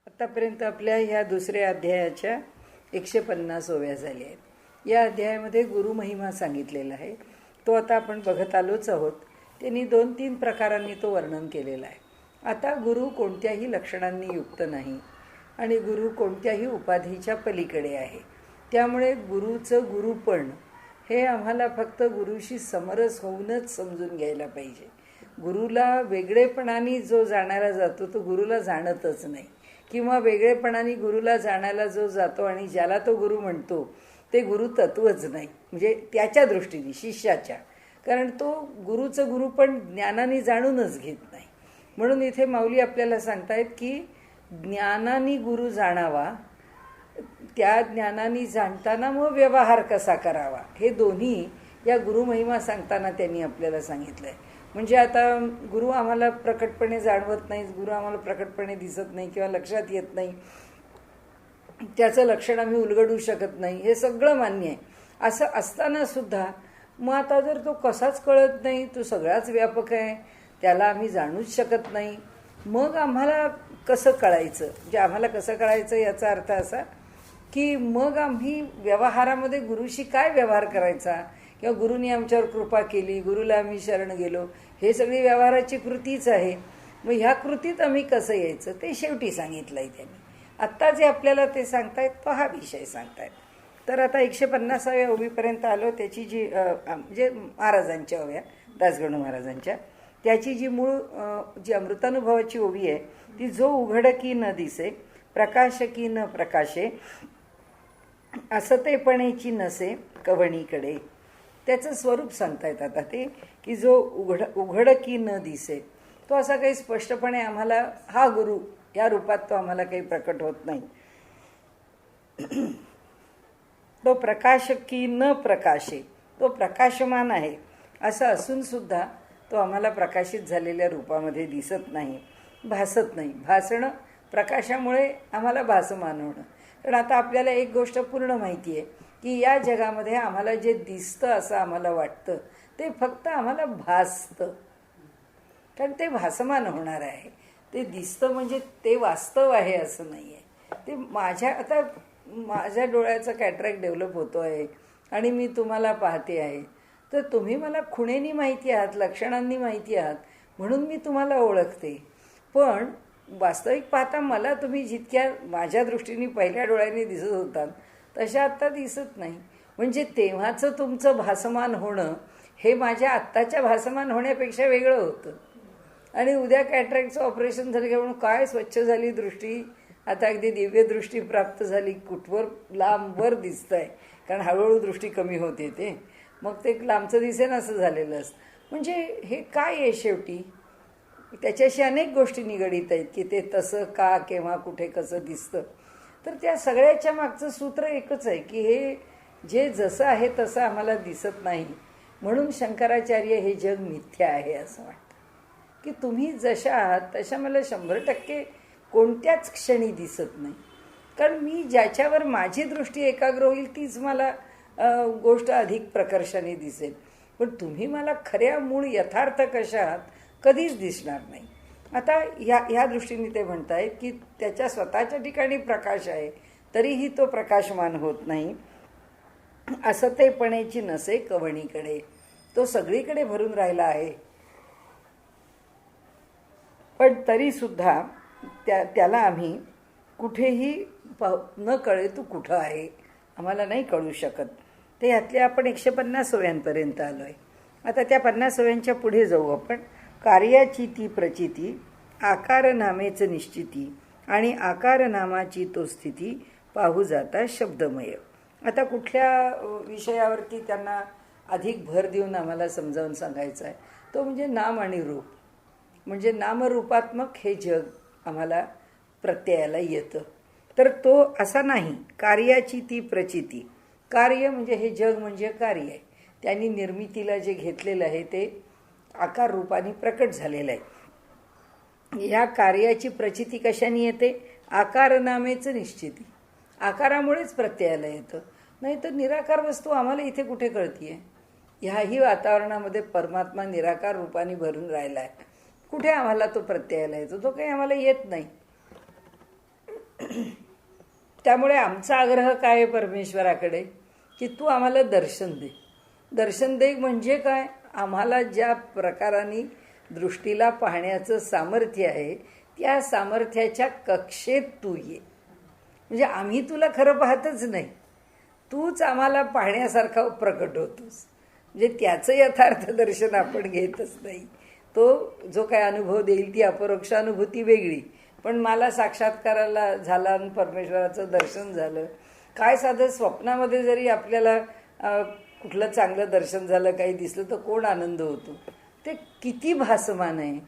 आतापर्यंत आपल्या ह्या दुसऱ्या अध्यायाच्या 150 ओव्या झाल्या आहेत. या अध्यायामध्ये गुरुमहिमा सांगितलेला आहे. तो आता आपण बघत आलोच आहोत. त्यांनी 2-3 प्रकारांनी तो वर्णन केलेला आहे. आता गुरु कोणत्याही लक्षणांनी युक्त नाही आणि गुरु कोणत्याही उपाधीच्या पलीकडे आहे. त्यामुळे गुरुचं गुरुपण हे आम्हाला फक्त गुरुशी समरस होऊनच समजून घ्यायला पाहिजे. गुरुला वेगळेपणाने जो जाणारा जातो तो गुरुला जाणतच नाही, किंवा वेगळेपणाने गुरुला जाणायला जो जातो आणि ज्याला तो गुरु म्हणतो ते गुरु तत्वच नाही, म्हणजे त्याच्या दृष्टीने शिष्याच्या. कारण तो गुरुचं गुरुपण ज्ञानाने जाणूनच घेत नाही. म्हणून इथे माऊली आपल्याला सांगतायत की ज्ञानाने गुरु जाणावा, त्या ज्ञानाने जाणताना मग व्यवहार कसा करावा, हे दोन्ही या गुरुमहिमा सांगताना त्यांनी आपल्याला सांगितलंय. म्हणजे आता गुरु आम्हाला प्रकटपणे जाणवत नाही, गुरु आम्हाला प्रकटपणे दिसत नाही किंवा लक्षात येत नाही, त्याचं लक्षण आम्ही उलगडू शकत नाही, हे सगळं मान्य आहे. असं असताना सुद्धा मग आता जर तो कसाच कळत नाही, तो सगळाच व्यापक आहे, त्याला आम्ही जाणूच शकत नाही, मग आम्हाला कसं कळायचं? म्हणजे आम्हाला कसं कळायचं याचा अर्थ असा की मग आम्ही व्यवहारामध्ये गुरुशी काय व्यवहार करायचा, किंवा गुरुनी आमच्यावर कृपा केली, गुरुला आम्ही शरण गेलो, हे सगळी व्यवहाराची कृतीच आहे. मग ह्या कृतीत आम्ही कसं यायचं ते शेवटी सांगितलंय त्यांनी. आत्ता जे आपल्याला ते सांगतायत तो हा विषय सांगतायत. तर आता 150व्या ओवीपर्यंत आलो. त्याची जी म्हणजे महाराजांच्या ओव्या, दासगणू महाराजांच्या, त्याची जी मूळ जी अमृतानुभवाची ओवी आहे ती, जो उघड की न दिसे, प्रकाश की न प्रकाशे, असतेपणेची नसे कवणीकडे. त्याचं स्वरूप सांगतायत आता ते, की जो उघड की न दिसे, तो असा काही स्पष्टपणे आम्हाला हा गुरु या रूपात तो आम्हाला काही प्रकट होत नाही. तो प्रकाश की न प्रकाशे, तो प्रकाशमान आहे असं असून सुद्धा तो आम्हाला प्रकाशित झालेल्या रूपामध्ये दिसत नाही, भासत नाही. भासणं प्रकाशामुळे आम्हाला भासमान होणं. कारण आता आपल्याला एक गोष्ट पूर्ण माहिती आहे की या जगामध्ये आम्हाला जे दिसतं असं आम्हाला वाटतं ते फक्त आम्हाला भासतं, कारण ते भासमान होणार आहे. ते दिसतं म्हणजे ते वास्तव आहे असं नाही आहे. ते आता माझ्या डोळ्याचा कॅटरॅक्ट डेव्हलप होतो आहे आणि मी तुम्हाला पाहते आहे, तर तुम्ही मला खुणेनी माहिती आहात, लक्षणांनी माहिती आहात, म्हणून मी तुम्हाला ओळखते. पण वास्तविक पाहता मला तुम्ही जितक्या माझ्या दृष्टीने पहिल्या डोळ्यांनी दिसत होतात तशा आत्ता दिसत नाही. म्हणजे तेव्हाचं तुमचं भासमान होणं हे माझ्या आत्ताच्या भासमान होण्यापेक्षा वेगळं होतं. आणि उद्या कॅटरॅक्टचं ऑपरेशन झालं की म्हणून काय स्वच्छ झाली दृष्टी, आता अगदी दिव्य दृष्टी प्राप्त झाली, कुठवर लांबवर दिसत आहे, कारण हळूहळू दृष्टी कमी होते, ते मग ते लांबचं दिसेन असं झालेलं असतं. म्हणजे हे काय आहे शेवटी, त्याच्याशी अनेक गोष्टी निगडीत आहेत की ते तसं का, केव्हा, कुठे, कसं दिसतं. तर त्या सगळ्याच्या मागचं सूत्र एकच आहे की हे जे जसं आहे तसं आम्हाला दिसत नाही. म्हणून शंकराचार्य हे जग मिथ्या आहे असं वाटतं, की तुम्ही जशा आहात तशा मला 100% कोणत्याच क्षणी दिसत नाही. कारण मी ज्याच्यावर माझी दृष्टी एकाग्र होईल तीच मला गोष्ट अधिक प्रकर्षाने दिसेल. पण तुम्ही मला खऱ्या मूळ यथार्थ कशा आहात कधीच दिसणार नाही. आता ह्या दृष्टीने ते म्हणतायत की त्याच्या स्वतःच्या ठिकाणी प्रकाश आहे तरीही तो प्रकाशमान होत नाही. असतेपणेची नसे कवणीकडे, तो सगळीकडे भरून राहिला आहे, पण तरी सुद्धा त्याला आम्ही कुठेही न कळे तू कुठं आहे आम्हाला नाही कळू शकत. ते यातल्या आपण 150 ओव्यांपर्यंत आलो आहे. आता त्या 50 ओव्यांच्या पुढे जाऊ आपण. कार्याची ती प्रचिती, आकारनामेच निश्चिती आणि आकारनामाची तो स्थिती, पाहू जाता शब्दमय. आता कुठल्या विषयावरती त्यांना अधिक भर देऊन आम्हाला समजावून सांगायचं आहे, तो म्हणजे नाम आणि रूप. म्हणजे नामरूपात्मक हे जग आम्हाला प्रत्ययाला येतं. तर तो असा नाही. कार्याची ती प्रचिती, कार्य म्हणजे हे जग म्हणजे कार्य आहे, त्यांनी निर्मितीला जे घेतलेलं आहे ते आकार रूपाने प्रकट झालेलं आहे. या कार्याची प्रचिती कशाने येते? आकारनामेचं निश्चिती, आकारामुळेच प्रत्ययाला येतं. नाही तर निराकार वस्तू आम्हाला इथे कुठे कळतीये? ह्याही वातावरणामध्ये परमात्मा निराकार रूपाने भरून राहिला आहे, कुठे आम्हाला तो प्रत्ययाला येतो? तो काही आम्हाला येत नाही. त्यामुळे आमचा आग्रह काय आहे परमेश्वराकडे, की तू आम्हाला दर्शन दे. दर्शन दे म्हणजे काय, आम्हाला ज्या प्रकाराने दृष्टीला पाहण्याचं सामर्थ्य आहे त्या सामर्थ्याच्या कक्षेत तू ये. म्हणजे आम्ही तुला खरं पाहतच नाही, तूच आम्हाला पाहण्यासारखा प्रकट होतोस. म्हणजे त्याचं यथार्थ दर्शन आपण घेतच नाही. तो जो काय अनुभव देईल ती अपरोक्षानुभूती वेगळी, पण मला साक्षात्काराला झाला आणि परमेश्वराचं दर्शन झालं. काय साधं स्वप्नामध्ये जरी आपल्याला कुठलं चांगलं दर्शन झालं, काही दिसलं तर कोण आनंद होतो. ते किती भासमान आहे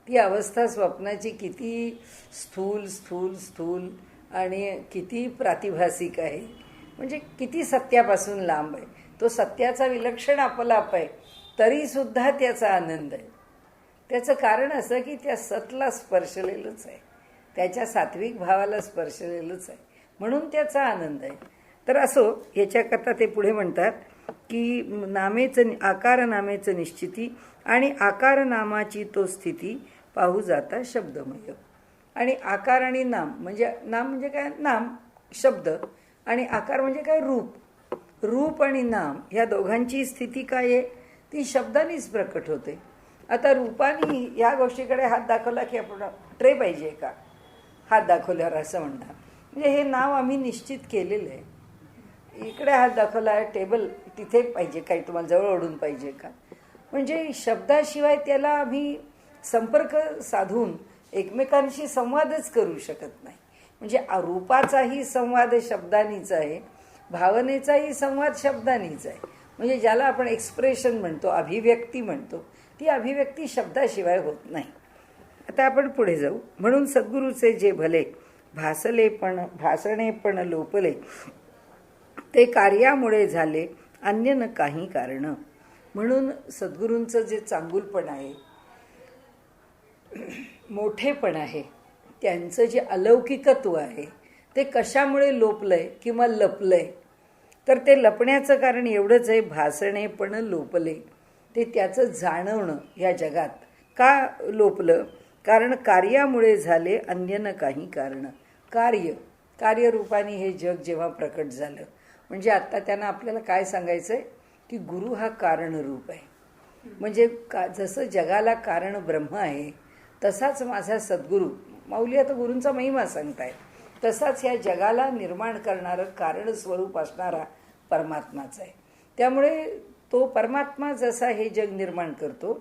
ती अवस्था स्वप्नाची, किती स्थूल स्थूल स्थूल आणि किती प्रातिभासिक आहे. म्हणजे किती सत्यापासून लांब आहे. तो सत्याचा विलक्षण अपलाप आहे तरीसुद्धा त्याचा आनंद आहे. त्याचं कारण असं की त्या सतला स्पर्शलेलंच आहे, त्याच्या सात्विक भावाला स्पर्शलेलंच आहे, म्हणून त्याचा आनंद आहे. तर असो, याच्याकरता ते पुढे म्हणतात की आकार नामेचं निश्चिती आणि आकार नामाची तो स्थिती पाहू जाता शब्दमय. आणि आकार आणि नाम म्हणजे काय, नाम शब्द, आणि आकार म्हणजे काय, रूप. रूप आणि नाम ह्या दोघांची स्थिती काय आहे, ती शब्दानेच प्रकट होते. आता रूपाने या गोष्टीकडे हात दाखवला की आपण ट्रे पाहिजे का, हात दाखवल्यावर असं म्हणतात. म्हणजे हे नाव आम्ही निश्चित केलेलं आहे. इकडे हात दाखवला आहे, टेबल तिथे पाहिजे काय, तुम्हाला जवळ ओढून पाहिजे का. म्हणजे शब्दाशिवाय त्याला आम्ही संपर्क साधून एकमेकांशी संवादच करू शकत नाही. म्हणजे रूपाचाही संवाद शब्दानीच आहे, भावनेचाही संवाद शब्दानीच आहे. म्हणजे ज्याला आपण एक्सप्रेशन म्हणतो, अभिव्यक्ती म्हणतो, ती अभिव्यक्ती शब्दाशिवाय होत नाही. आता आपण पुढे जाऊ. म्हणून सद्गुरूचे जे भले भासणे पण लोपले, ते कार्यामुळे झाले अन्य न काही कारण. म्हणून सद्गुरूंचं जे चांगुलपण आहे, मोठेपण आहे, त्यांचं जे अलौकिकत्व आहे, ते कशामुळे लोपलंय किंवा लपलंय, तर ते लपण्याचं कारण एवढंच आहे, भासणे पण लोपले. ते त्याचं जाणवणं या जगात का लोपलं, कारण कार्यामुळे झाले अन्य न काही कारण. कार्यरूपाने हे जग जेव्हा प्रकट झालं, म्हणजे आत्ता त्यांना आपल्याला काय सांगायचं आहे की गुरु हा कारणरूप आहे. म्हणजे जसं जगाला कारण ब्रह्म आहे, तसाच माझा सद्गुरू, माऊली आता गुरूंचा महिमा सांगतायत, तसाच या जगाला निर्माण करणारं कारण स्वरूप असणारा परमात्माच आहे. त्यामुळे तो परमात्मा जसा हे जग निर्माण करतो,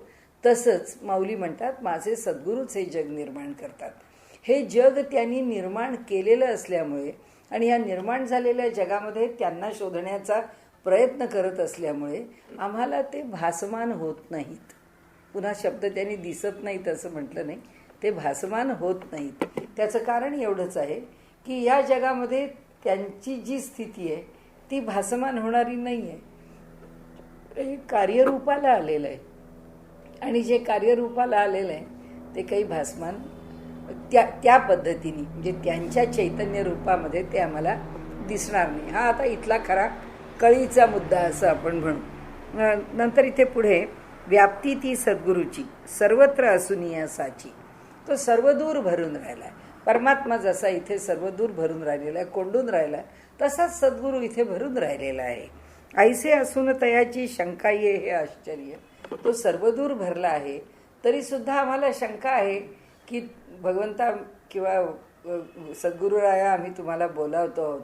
तसंच माऊली म्हणतात माझे सद्गुरूच हे जग निर्माण करतात. हे जग त्यांनी निर्माण केलेलं असल्यामुळे आणि या निर्माण झालेल्या जगामध्ये त्यांना शोधण्याचा प्रयत्न करत असल्यामुळे आम्हाला ते भासमान होत नाहीत. पुन्हा शब्द त्यांनी दिसत नाहीत असं म्हटलं नाही, ते भासमान होत नाहीत. त्याचं कारण एवढंच आहे की या जगामध्ये त्यांची जी स्थिती आहे ती भासमान होणारी नाही आहे, कार्यरूपाला आलेलं आहे. आणि जे कार्यरूपाला आलेलं आहे ते काही भासमान त्या पद्धतीने, म्हणजे त्यांच्या चैतन्य रूपामध्ये ते आम्हाला दिसणार नाही. हा आता इथला खरा कळीचा मुद्दा असं आपण म्हणू. नंतर इथे पुढे व्याप्ती ती सद्गुरूची सर्वत्र असून या साची. तो सर्वदूर भरून राहिला आहे. परमात्मा जसा इथे सर्वदूर भरून राहिलेला आहे, कोंडून राहिला आहे, तसाच सद्गुरू इथे भरून राहिलेला आहे. ऐसे असून तयाची शंका ये हे आश्चर्य. तो सर्वदूर भरला आहे तरीसुद्धा आम्हाला शंका आहे की भगवंता किंवा सद्गुरूराया, आम्ही तुम्हाला बोलावतो आहोत,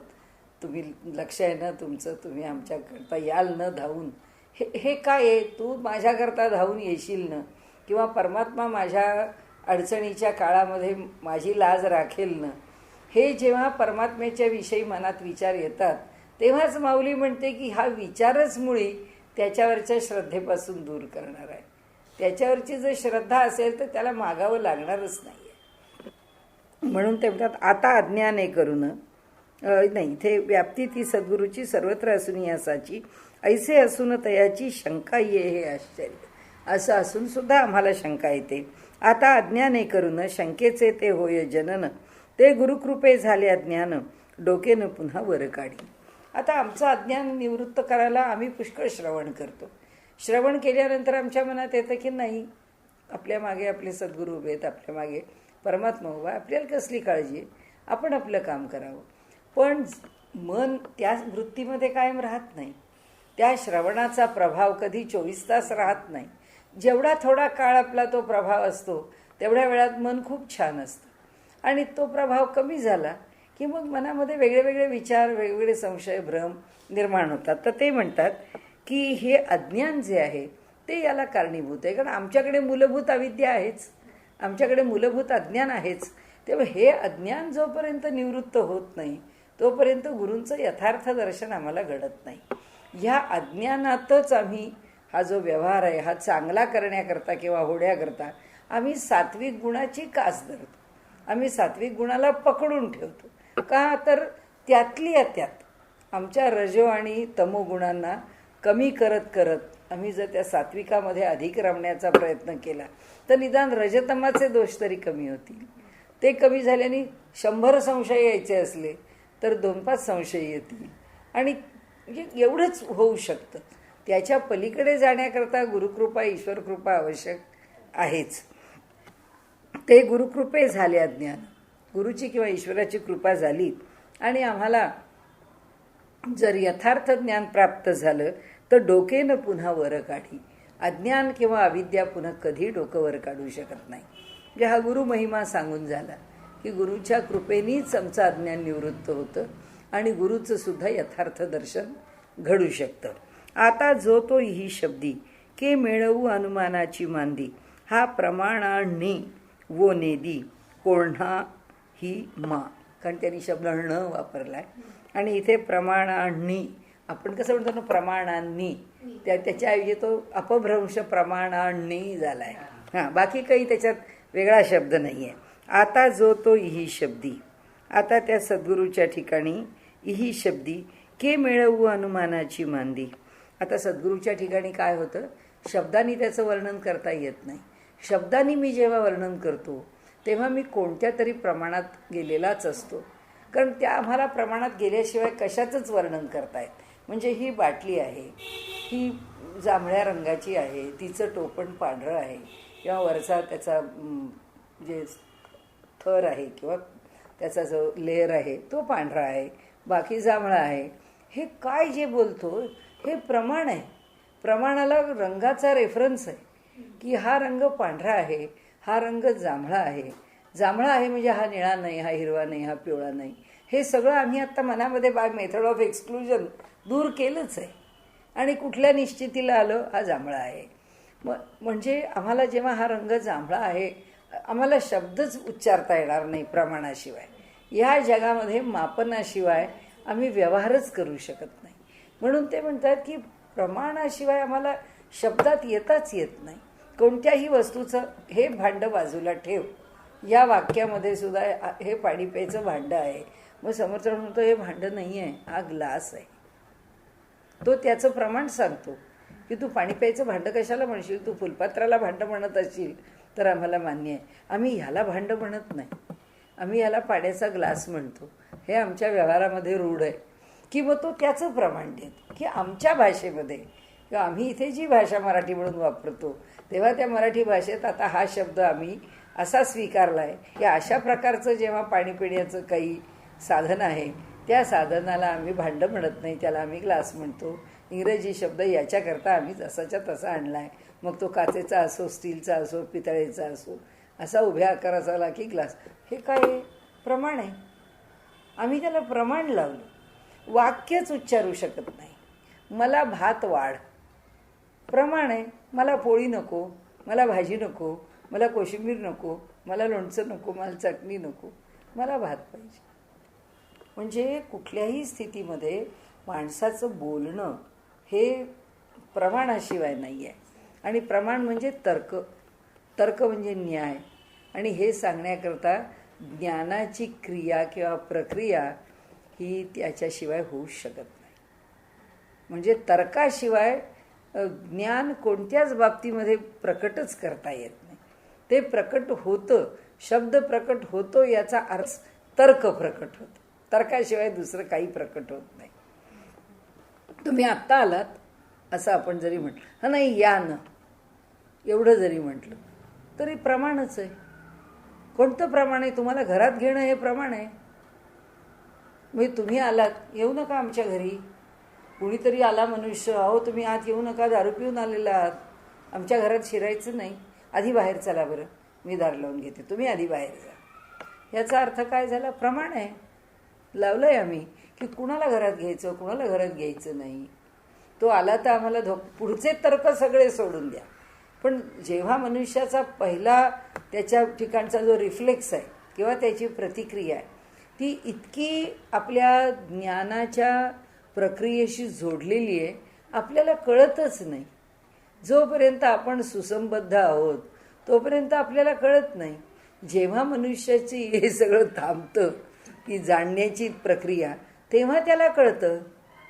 तुम्ही लक्ष आहे ना तुमचं, तुम्ही आमच्याकरता याल न धावून. हे काय आहे, तू माझ्याकरता धावून येशील ना, किंवा परमात्मा माझ्या अडचणीच्या काळामध्ये माझी लाज राखेल ना. हे जेव्हा परमात्म्याच्या विषयी मनात विचार येतात तेव्हाच माऊली म्हणते की हा विचारच मुळी त्याच्यावरच्या श्रद्धेपासून दूर करणार आहे. त्याच्यावरची जर श्रद्धा असेल तर त्याला मागावं लागणारच नाही आहे. म्हणून ते म्हणतात आता अज्ञाने करून नाही, इथे व्याप्ती ती सद्गुरूची सर्वत्र असून यासाची ऐसे असून तयाची शंका ये हे आश्चर्य. असं असून सुद्धा आम्हाला शंका येते. आता अज्ञाने करून शंकेचे ते होय जनन, ते गुरुकृपे झाले अज्ञान डोकेनं पुन्हा वर काढी. आता आमचं अज्ञान निवृत्त करायला आम्ही पुष्कळ श्रवण करतो. श्रवण केल्यानंतर आमच्या मनात येतं की नाही, आपल्या मागे आपले सद्गुरू उभे आहेत, आपल्या मागे परमात्मा उभा, आपल्याला कसली काळजी आहे. आपण आपलं काम करावं. पण मन त्या वृत्तीमध्ये कायम राहत नाही. त्या श्रवणाचा प्रभाव कधी 24 तास राहत नाही. जेवढा थोडा काळ आपला तो प्रभाव असतो तेवढ्या वेळात मन खूप छान असतं आणि तो प्रभाव कमी झाला की मग मनामध्ये वेगळे वेगळे विचार, वेगवेगळे संशय, भ्रम निर्माण होतात. तर ते म्हणतात की हे अज्ञान जे आहे ते याला कारणीभूत आहे. कारण आमच्याकडे मूलभूत अविद्या आहेच, आमच्याकडे मूलभूत अज्ञान आहेच. तेव्हा हे अज्ञान जोपर्यंत निवृत्त होत नाही तोपर्यंत गुरूंचं यथार्थ दर्शन आम्हाला घडत नाही. ह्या अज्ञानातच आम्ही हा जो व्यवहार आहे हा चांगला करण्याकरता किंवा होण्याकरता आम्ही सात्विक गुणाची कास धरतो. आम्ही सात्विक गुणाला पकडून ठेवतो. का तर त्यातल्या त्यात आमच्या रजो आणि तमो गुणांना कमी करत करत आम्ही जर त्या सात्विकामध्ये अधिक रमण्याचा प्रयत्न केला तर निदान रजतमाचे दोष तरी कमी होतील. ते कमी झाल्याने 100 संशय यायचे असले तर 2-5 संशय येतील आणि एवढंच होऊ शकतं. त्याच्या पलीकडे जाण्याकरता गुरुकृपा, ईश्वरकृपा आवश्यक आहेच. ते गुरुकृपे झाले, अज्ञान गुरुची किंवा ईश्वराची कृपा झाली आणि आम्हाला जर यथार्थ ज्ञान प्राप्त झालं तर डोकेनं पुन्हा वर काढी. अज्ञान किंवा अविद्या पुन्हा कधी डोकं वर काढू शकत नाही. म्हणजे हा गुरु महिमा सांगून झाला की गुरुच्या कृपेनेच आमचं अज्ञान निवृत्त होतं आणि गुरुचं सुद्धा यथार्थ दर्शन घडू शकतं. आता जो तो ही शब्दी के मिळवू अनुमानाची मांदी हा प्रमाणांनी वो नेदी कोण्हा ही मा. कारण त्यांनी शब्द न वापरलाय आणि इथे प्रमाणांनी आपण कसं म्हणतो ना प्रमाणांनी, त्याच्याऐवजी तो अपभ्रंश प्रमाणांनी झालाय. हां, बाकी काही त्याच्यात वेगळा शब्द नाही आहे. आता जो तो इही शब्दी, आता त्या सद्गुरूच्या ठिकाणी इही शब्दी के मिळवू अनुमानाची मांदी. आता सद्गुरूच्या ठिकाणी काय होतं, शब्दांनी त्याचं वर्णन करता येत नाही. शब्दांनी मी जेव्हा वर्णन करतो तेव्हा मी कोणत्या तरी प्रमाणात गेलेलाच असतो. कारण त्या आम्हाला प्रमाणात गेल्याशिवाय कशाचंच वर्णन करतायत. म्हणजे ही बाटली आहे, ही जांभळ्या रंगाची आहे, तिचं टोपण पांढरं आहे किंवा वरचा त्याचा जे थर आहे किंवा त्याचा जो लेअर आहे तो पांढरा आहे, बाकी जांभळा आहे. हे काय जे बोलतो हे प्रमाण आहे. प्रमाणाला रंगाचा रेफरन्स आहे की हा रंग पांढरा आहे, हा रंग जांभळा आहे. जांभळा आहे म्हणजे हा निळा नाही, हा हिरवा नाही, हा पिवळा नाही. हे सगळं आम्ही आत्ता मनामध्ये बाय मेथड ऑफ एक्सक्लुजन दूर केलंच आहे आणि कुठल्या निश्चितीला आलो, हा जांभळा आहे. म्हणजे आम्हाला जेव्हा हा रंग जांभळा आहे आम्हाला शब्दच उच्चारता येणार नाही प्रमाणाशिवाय. या जगामध्ये मापनाशिवाय आम्ही व्यवहारच करू शकत नाही. म्हणून ते म्हणतात की प्रमाणाशिवाय आम्हाला शब्दात येताच येत नाही. कोणत्याही वस्तूचं हे भांडं बाजूला ठेव, या वाक्यामध्ये सुद्धा हे पाणी प्यायचं भांडं आहे. मग समर्थ म्हणतो हे भांडं नाही आहे, हा ग्लास आहे. तो त्याचं प्रमाण सांगतो की तू पाणी प्यायचं भांडं कशाला म्हणशील, तू फुलपात्राला भांडं म्हणत असशील तर आम्हाला मान्य आहे. आम्ही ह्याला भांडं म्हणत नाही, आम्ही ह्याला पाण्याचा ग्लास म्हणतो. हे आमच्या व्यवहारामध्ये रूढ आहे. की मग तो त्याचं प्रमाण देतो की आमच्या भाषेमध्ये किंवा आम्ही इथे जी भाषा मराठी म्हणून वापरतो तेव्हा त्या मराठी भाषेत आता हा शब्द आम्ही असा स्वीकारला आहे की अशा प्रकारचं जेव्हा पाणी पिण्याचं काही साधन आहे त्या साधनाला आम्ही भांडं म्हणत नाही, त्याला आम्ही ग्लास म्हणतो. इंग्रजी शब्द याच्याकरता आम्ही जसाच्या तसा आणला आहे. मग तो काचेचा असो, स्टीलचा असो, पितळेचा असो, असा उभ्या आकाराचा आला की ग्लास. हे काय प्रमाण आहे, आम्ही त्याला प्रमाण लावलं. वाक्यच उच्चारू शकत नाही. मला भात वाढ प्रमाण आहे. मला पोळी नको, मला भाजी नको, मला कोशिंबीर नको, मला लोणचं नको, मला चटणी नको, मला भात पाहिजे. म्हणजे कुठल्याही स्थितीमध्ये माणसाचं बोलणं हे प्रमाणाशिवाय नाही आहे. आणि प्रमाण म्हणजे तर्क, तर्क म्हणजे न्याय. आणि हे सांगण्याकरता ज्ञानाची क्रिया किंवा प्रक्रिया ही त्याच्याशिवाय होऊच शकत नाही. म्हणजे तर्काशिवाय ज्ञान कोणत्याच बाबतीमध्ये प्रकटच करता येत नाही. ते प्रकट होतं, शब्द प्रकट होतो याचा अर्थ तर्क प्रकट होतं. तर्काशिवाय दुसरं काही प्रकट होत नाही. तुम्ही आत्ता आलात असं आपण जरी म्हटलं, हा नाही या न एवढं जरी म्हटलं तरी प्रमाणच आहे. कोणतं प्रमाण आहे, तुम्हाला घरात घेणं हे प्रमाण आहे. म्हणजे तुम्ही आलात, येऊ नका आमच्या घरी. कुणीतरी आला मनुष्य, अहो तुम्ही आत येऊ नका, दारू पिऊन आलेला आहात, आमच्या घरात शिरायचं नाही, आधी बाहेर चला बरं, मी दार लावून घेते, तुम्ही आधी बाहेर जा. याचा अर्थ काय झाला? प्रमाण आहे, लावलं आहे आम्ही की कुणाला घरात घ्यायचं, कुणाला घरात घ्यायचं नाही. तो आला तर आम्हाला पुढचे तर्क सगळे सोडून द्या. पण जेव्हा मनुष्याचा पहिला त्याच्या ठिकाणचा जो रिफ्लेक्स आहे किंवा त्याची प्रतिक्रिया आहे ती इतकी आपल्या ज्ञानाच्या प्रक्रियेशी जोडलेली आहे, आपल्याला कळतच नाही. जोपर्यंत आपण सुसंबद्ध आहोत तोपर्यंत आपल्याला कळत नाही. जेव्हा मनुष्याची हे सगळं थांबतं की जाणण्याची प्रक्रिया, तेव्हा त्याला कळतं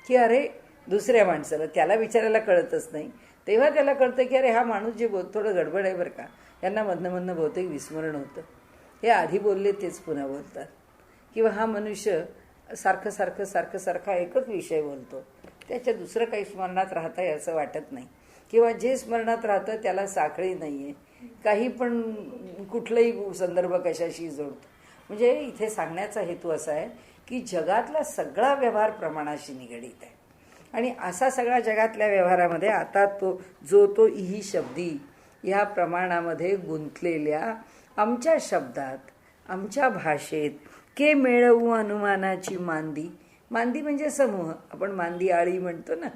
की अरे दुसऱ्या माणसाला, त्याला विचारायला कळतच नाही, तेव्हा त्याला कळतं की अरे हा माणूस जे थोडं गडबड आहे बरं का, यांना मधनं बहुतेक विस्मरण होतं, हे आधी बोलले तेच पुन्हा बोलतात. किंवा हा मनुष्य सारखं एकच विषय बोलतो, त्याच्या दुसरं काही स्मरणात राहतं आहे असं वाटत नाही. किंवा जे स्मरणात राहतं त्याला साखळी नाही आहे, काही पण कुठलाही संदर्भ कशाशी जोडतो. म्हणजे इथे सांगण्याचा हेतू असा आहे की जगातला सगळा व्यवहार प्रमाणाशी निगडीत आहे. आणि असा सगळा जगातल्या व्यवहारामध्ये आता तो ही शब्दी ह्या प्रमाणामध्ये गुंतलेल्या आमच्या शब्दात, आमच्या भाषेत के मिळवू अनुमानाची मांदी. मांदी म्हणजे समूह, आपण मांदी आळी म्हणतो ना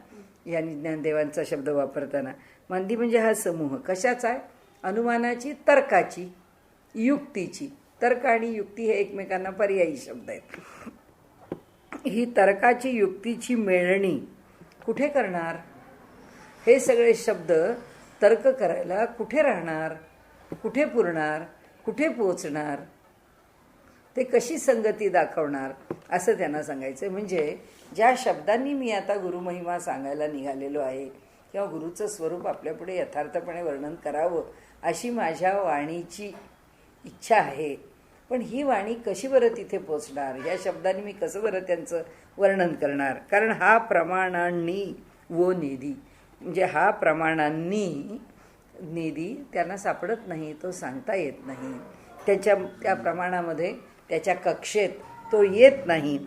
या ज्ञानदेवांचा शब्द वापरताना. मांदी म्हणजे हा समूह कशाचा आहे? अनुमानाची, तर्काची, युक्तीची. तर्क आणि युक्ती हे एकमेकांना पर्यायी शब्द आहेत. ही तर्काची युक्तीची मेळणी कुठे करणार? हे सगळे शब्द तर्क करायला कुठे राहणार, कुठे पुरणार, कुठे पोचणार, ते कशी संगती दाखवणार असं त्यांना सांगायचं. म्हणजे ज्या शब्दांनी मी आता गुरुमहिमा सांगायला निघालेलो आहे किंवा गुरुचं स्वरूप आपल्यापुढे यथार्थपणे वर्णन करावं अशी माझ्या वाणीची इच्छा आहे. पण ही वाणी कशी बरं तिथे पोचणार, या शब्दांनी मी कसं बरं त्यांचं वर्णन करणार? कारण हा प्रमाणांनी वो नेदी, म्हणजे हा प्रमाणांनी नेदी त्यांना सापडत नाही, तो सांगता येत नाही. त्या प्रमाणामध्ये, त्याच्या कक्षेत तो येत नाही.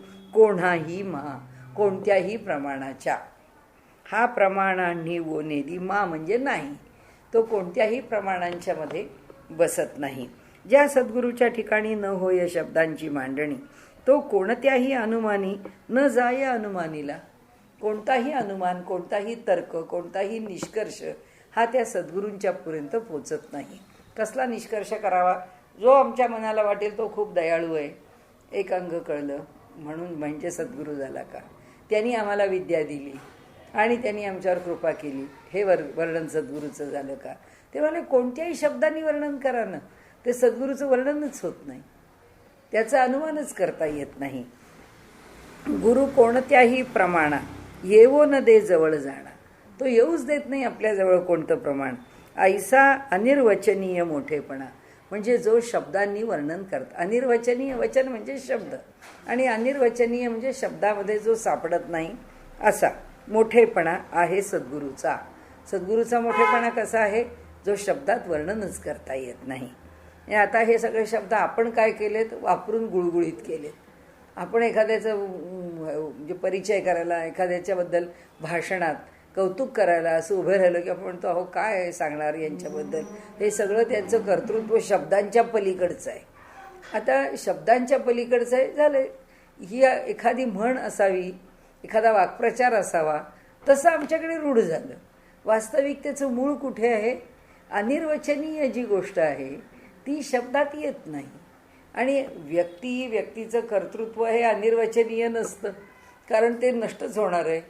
कोणत्याही प्रमाणाच्या. हा प्रमाणांनी वो नेदी, म्हणजे नाही, तो कोणत्याही प्रमाणांच्या मध्ये बसत नाही. ज्या सद्गुरूच्या ठिकाणी न होय शब्दांची मांडणी, तो कोणत्याही अनुमानी न जाय अनुमानीला. कोणताही अनुमान, कोणताही तर्क, कोणताही निष्कर्ष हा त्या सद्गुरूंच्या पर्यंत पोचत नाही. कसला निष्कर्ष करावा? जो आमच्या मनाला वाटेल तो खूप दयाळू आहे, एक अंग कळलं म्हणून म्हणजे सद्गुरू झाला का, त्यांनी आम्हाला विद्या दिली आणि त्यांनी आमच्यावर कृपा केली, हे वर्णन सद्गुरूचं झालं का? ते म्हणाले कोणत्याही शब्दांनी वर्णन करा ना, ते सद्गुरूचं वर्णनच होत नाही, त्याचा अनुमानच करता येत नाही. गुरु कोणत्याही प्रमाणा येवो न दे जवळ जाणा, तो येऊच देत नाही आपल्याजवळ कोणतं प्रमाण. ऐसा अनिर्वचनीय मोठेपणा, म्हणजे जो शब्दांनी वर्णन करत. अनिर्वचनीय, वचन म्हणजे शब्द, आणि अनिर्वचनीय म्हणजे शब्दामध्ये जो सापडत नाही असा मोठेपणा आहे सद्गुरूचा. सद्गुरूचा मोठेपणा कसा आहे? जो शब्दात वर्णनच करता येत नाही. आता हे सगळे शब्द आपण काय केलेत? वापरून गुळगुळीत केलेत. आपण एखाद्याचं म्हणजे परिचय करायला, एखाद्याच्याबद्दल भाषणात कौतुक करायला असं उभे राहिलं की आपण म्हणतो अहो काय सांगणार यांच्याबद्दल, हे सगळं त्यांचं कर्तृत्व शब्दांच्या पलीकडचं आहे. आता शब्दांच्या पलीकडचं आहे झालं, ही एखादी म्हण असावी, एखादा वाक्प्रचार असावा, तसं आमच्याकडे रूढ झालं. वास्तविकतेचं मूळ कुठे आहे? अनिर्वचनीय जी गोष्ट आहे ती शब्दात येत नाही. आणि व्यक्तीचं कर्तृत्व हे अनिर्वचनीय नसतं, कारण ते नष्टच होणार आहे,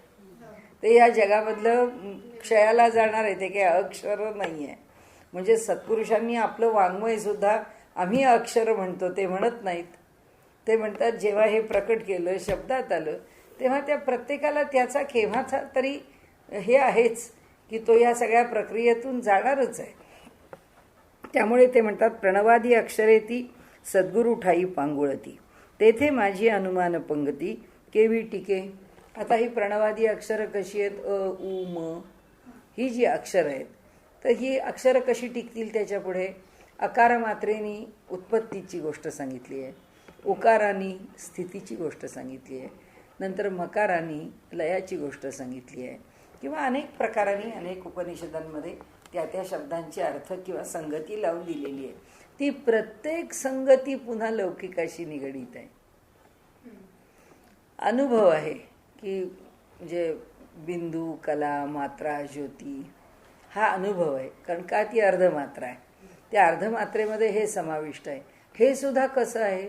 ते या जगामधलं क्षयाला जाणार आहे, ते काही अक्षर नाही आहे. म्हणजे सत्पुरुषांनी आपलं वाङ्मय सुद्धा आम्ही अक्षर म्हणतो ते म्हणत नाहीत. ते म्हणतात जेव्हा हे प्रकट केलं, शब्दात आलं, तेव्हा त्या प्रत्येकाला त्याचा केव्हाचा तरी हे आहेच की तो या सगळ्या प्रक्रियेतून जाणारच आहे. त्यामुळे ते म्हणतात प्रणवादी अक्षरे ती सद्गुरू ठाई पांगुळती, तेथे माझी अनुमान पंगती केवी टिके. आता ही प्रणवादी अक्षरं कशी आहेत? अ उ म ही जी अक्षरं आहेत, तर ही अक्षरं कशी टिकतील त्याच्या पुढे? अकार मात्रेनी उत्पत्तीची गोष्ट सांगितली आहे. उकाराने स्थितीची गोष्ट सांगितली आहे, नंतर मकाराने लयाची गोष्ट सांगितली आहे, किंवा अनेक प्रकारांनी अनेक उपनिषदांमध्ये त्या त्या शब्दांची अर्थ किंवा संगती लावून दिलेली आहे. ती प्रत्येक संगती पुन्हा लौकिकाशी निगडीत आहे. अनुभव आहे की म्हणजे बिंदू, कला, मात्रा, ज्योती हा अनुभव आहे. कारण का ती अर्धमात्रा आहे. त्या अर्धमात्रेमध्ये हे समाविष्ट आहे. हे सुद्धा कसं आहे,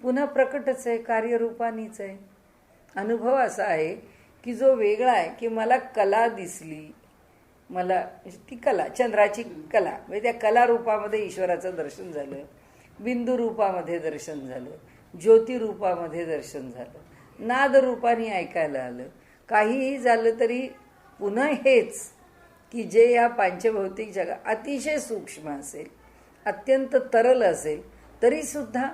पुन्हा प्रकटच आहे, कार्यरूपानीच आहे. अनुभव असा आहे की जो वेगळा आहे, की मला कला दिसली, मला ती कला, चंद्राची कला म्हणजे त्या कला रूपामध्ये ईश्वराचं दर्शन झालं, बिंदू रूपामध्ये दर्शन झालं, ज्योती रूपामध्ये दर्शन झालं, नाद रूपाने ऐकायला आलं. काहीही झालं तरी पुन्हा हेच की जे या पंचभौतिक जगात अतिशय सूक्ष्म असेल, अत्यंत तरल असेल, तरीसुद्धा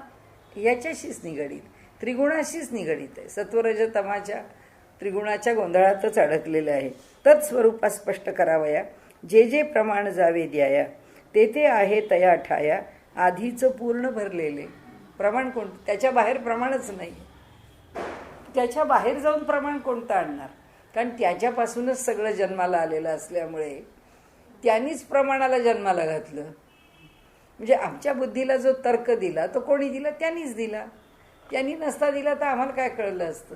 याच्याशीच निगडीत, त्रिगुणाशीच निगडीत आहे. सत्वरज तमाच्या त्रिगुणाच्या गोंधळातच अडकलेलं आहे. तत्स्वरूपा स्पष्ट करावया, जे जे प्रमाण जावे द्याया, ते ते आहे तया ठाया, आधीचं पूर्ण भरलेले. प्रमाण कोणतं? त्याच्या बाहेर प्रमाणच नाही. त्याच्या बाहेर जाऊन प्रमाण कोणतं आणणार? कारण त्याच्यापासूनच सगळं जन्माला आलेलं असल्यामुळे त्यांनीच प्रमाणाला जन्माला घातलं. म्हणजे आमच्या बुद्धीला जो तर्क दिला तो कोणी दिला? त्यांनीच दिला. त्यांनी नसता दिला तर आम्हाला काय कळलं असतं?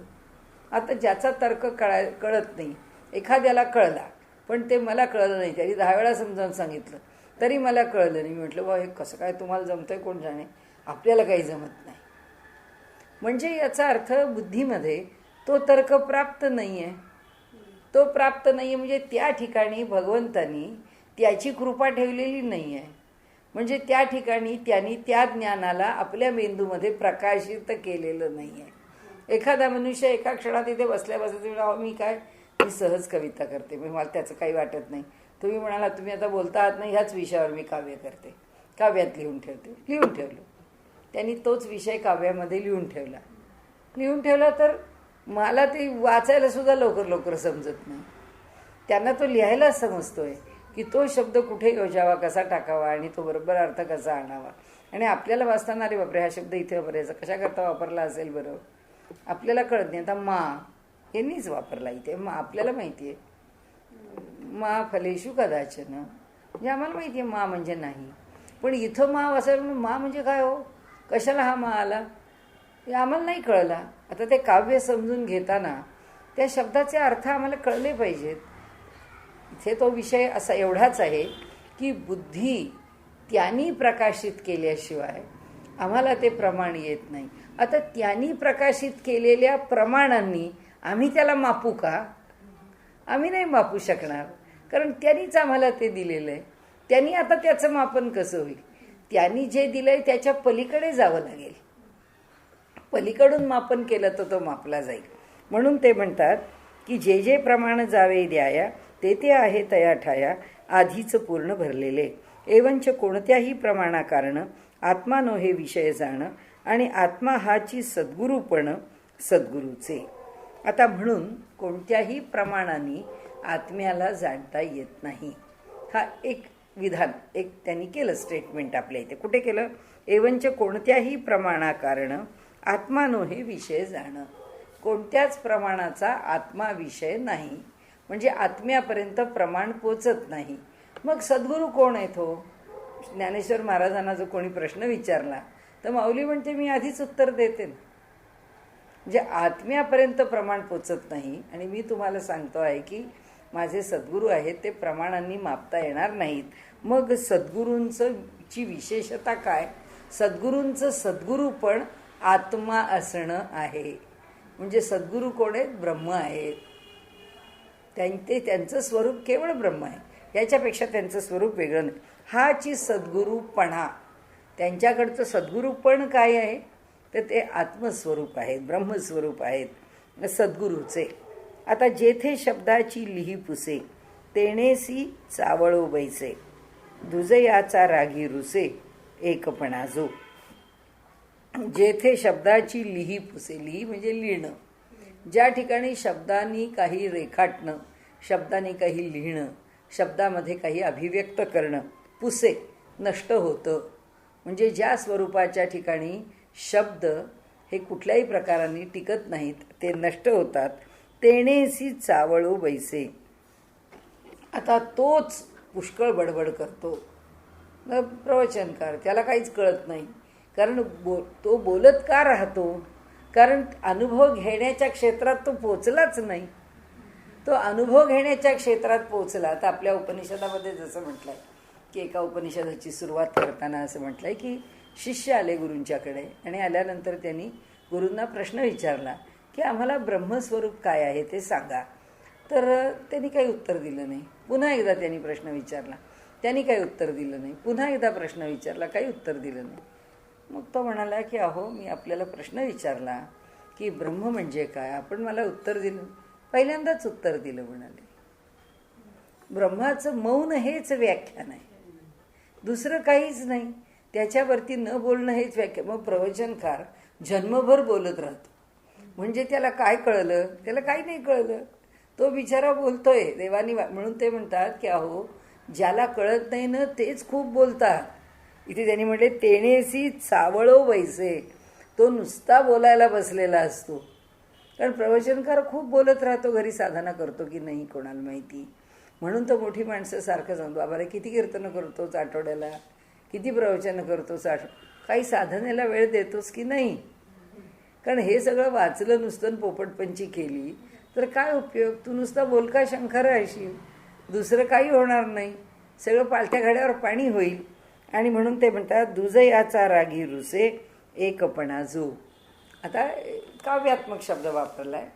आता ज्याचा तर्क कळत नाही, एखाद्याला कळला पण ते मला कळलं नाही, त्यांनी 10 वेळा समजावून सांगितलं तरी मला कळलं नाही. म्हटलं बा हे कसं काय तुम्हाला जमतंय कोण जाणे, आपल्याला काही जमत नाही. म्हणजे याचा अर्थ बुद्धीमध्ये तो तर्क प्राप्त नाही आहे. तो प्राप्त नाही आहे म्हणजे त्या ठिकाणी भगवंतानी त्याची कृपा ठेवलेली नाही आहे. म्हणजे त्या ठिकाणी त्यांनी त्या ज्ञानाला आपल्या मेंदूमध्ये प्रकाशित केलेलं नाही आहे. एखादा मनुष्य एका क्षणात इथे बसल्या बसल्या मी सहज कविता करते, मला त्याचं काही वाटत नाही. तुम्ही म्हणाला तुम्ही आता बोलता आहात नाही, ह्याच विषयावर मी काव्य करते, काव्यात लिहून ठेवते. लिहून ठेवलं त्यांनी, तोच विषय काव्यामध्ये लिहून ठेवला तर मला ते वाचायला सुद्धा लवकर समजत नाही. त्यांना तो लिहायला समजतोय की तो शब्द कुठे योजावा, कसा टाकावा आणि तो बरोबर अर्थ कसा आणावा. आणि आपल्याला वाचताना अरे बापरे हा शब्द इथे वापरायचा, कशा करता वापरला असेल बरं, आपल्याला कळत नाही. आता मा यांनीच वापरला इथे, मा आपल्याला माहिती आहे, मा फलेषु कदाचन, म्हणजे आम्हाला माहिती आहे मा म्हणजे नाही. पण इथं मा वाचायला मा म्हणजे काय हो, कशाला हा मा आला हे आम्हाला नाही कळला. आता ते काव्य समजून घेताना त्या शब्दाचे अर्थ आम्हाला कळले पाहिजेत. इथे तो विषय असा एवढाच आहे की बुद्धी त्यांनी प्रकाशित केल्याशिवाय आम्हाला ते प्रमाण येत नाही. आता त्यांनी प्रकाशित केलेल्या प्रमाणांनी आम्ही त्याला मापू का? आम्ही नाही मापू शकणार, कारण त्यांनीच आम्हाला ते दिलेलं आहे. त्यांनी आता त्याचं मापन कसं होईल? त्यांनी जे दिलंय त्याच्या पलीकडे जावं लागेल. पलीकडून मापन केलं तर तो मापला जाईल. म्हणून ते म्हणतात की जे जे प्रमाण जावे द्याया, ते ते आहे तया ठाया, आधीच पूर्ण भरलेले. एवंच कोणत्याही प्रमाणाकारण आत्मानो हे विषय जाणं, आणि आत्मा हाची सद्गुरूपण सद्गुरूचे. आता म्हणून कोणत्याही प्रमाणाने आत्म्याला जाणता येत नाही. हा एक विधान, एक त्यांनी केलं स्टेटमेंट आपल्या इथे. कुठे केलं? एवंच कोणत्याही प्रमाणाकारण आत्मानो हे विषय जाणं. कोणत्याच प्रमाणाचा आत्मा विषय नाही, म्हणजे आत्म्यापर्यंत प्रमाण पोचत नाही. मग सद्गुरू कोण आहे? तो ज्ञानेश्वर महाराजांना जो कोणी प्रश्न विचारला तर माऊली म्हणते मी आधीच उत्तर देते ना. म्हणजे आत्म्यापर्यंत प्रमाण पोचत नाही. आणि मी तुम्हाला सांगतो आहे की माझे सद्गुरू आहेत ते प्रमाणांनी मापता येणार नाहीत. मग सद्गुरूंचं ची विशेषता काय? सद्गुरूंचं सद्गुरूपण आत्मा असणं आहे. म्हणजे सद्गुरू कोण आहेत? ब्रह्म आहेत. त्यांचं स्वरूप केवळ ब्रह्म आहे, याच्यापेक्षा त्यांचं स्वरूप वेगळं नाही. हाची सद्गुरूपणा, त्यांच्याकडचं सद्गुरूपण काय आहे? तर ते आत्मस्वरूप आहेत, ब्रह्मस्वरूप आहेत सद्गुरूचे. आता जेथे शब्दाची लिही पुसे, तेणेसी चावळो बैसे, दुजयाचा रागी रुसे, एकपणा जो. जेथे शब्दाची लिही पुसे, लिही म्हणजे लिहिणं, ज्या ठिकाणी शब्दांनी काही रेखाटणं, शब्दांनी काही लिहिणं, शब्दामध्ये काही अभिव्यक्त करणं, पुसे नष्ट होतं. म्हणजे ज्या स्वरूपाच्या ठिकाणी शब्द हे कुठल्याही प्रकाराने टिकत नाहीत, ते नष्ट होतात. तेणेसी चावळो बैसे. आता तोच पुष्कळ बडबड करतो प्रवचनकार, त्याला काहीच कळत नाही. कारण तो बोलत का राहतो? कारण अनुभव घेण्याच्या क्षेत्रात तो पोचलाच नाही. तो अनुभव घेण्याच्या क्षेत्रात पोचला. तर आपल्या उपनिषदामध्ये जसं म्हटलंय की एका उपनिषदाची सुरुवात करताना असं म्हटलंय की शिष्य आले गुरूंच्याकडे आणि आल्यानंतर त्यांनी गुरूंना प्रश्न विचारला की आम्हाला ब्रह्मस्वरूप काय आहे ते सांगा. तर त्यांनी काही उत्तर दिलं नाही. पुन्हा एकदा त्यांनी प्रश्न विचारला, त्यांनी काही उत्तर दिलं नाही. पुन्हा एकदा प्रश्न विचारला, काही उत्तर दिलं नाही. मग तो म्हणाला की अहो, मी आपल्याला प्रश्न विचारला की ब्रह्म म्हणजे काय, आपण मला उत्तर दिलं. पहिल्यांदाच उत्तर दिलं म्हणाले. ब्रह्माचं मौन हेच व्याख्यान आहे, दुसरं काहीच नाही. त्याच्यावरती न बोलणं हेच व्याख्यान. मग प्रवचनकार जन्मभर बोलत राहतो. म्हणजे त्याला काय कळलं? त्याला काही नाही कळलं. तो बिचारा बोलतोय देवानी. म्हणून ते म्हणतात की अहो, ज्याला कळत नाही ना तेच खूप बोलतात. इथे त्यांनी म्हटले तेणेसी चावळो वैसे. तो नुसता बोलायला बसलेला असतो. कारण प्रवचनकार खूप बोलत राहतो. घरी साधना करतो की नाही कोणाला माहिती. म्हणून तो मोठी माणसं सारखं सांगतो, बाबा रे किती कीर्तनं करतोच आठवड्याला, किती प्रवचनं करतोच काही साधनेला वेळ देतोस की नाही. कारण हे सगळं वाचलं नुसतं पोपटपंची केली तर काय उपयोग? तू नुसता बोलका शंकर राहशील, दुसरं काही होणार नाही. सगळं पालथ्या घड्यावर पाणी होईल. आणि म्हणून ते म्हणतात दुजयाचा रागी रुसे एकपणा जो. आता काव्यात्मक शब्द वापरला आहे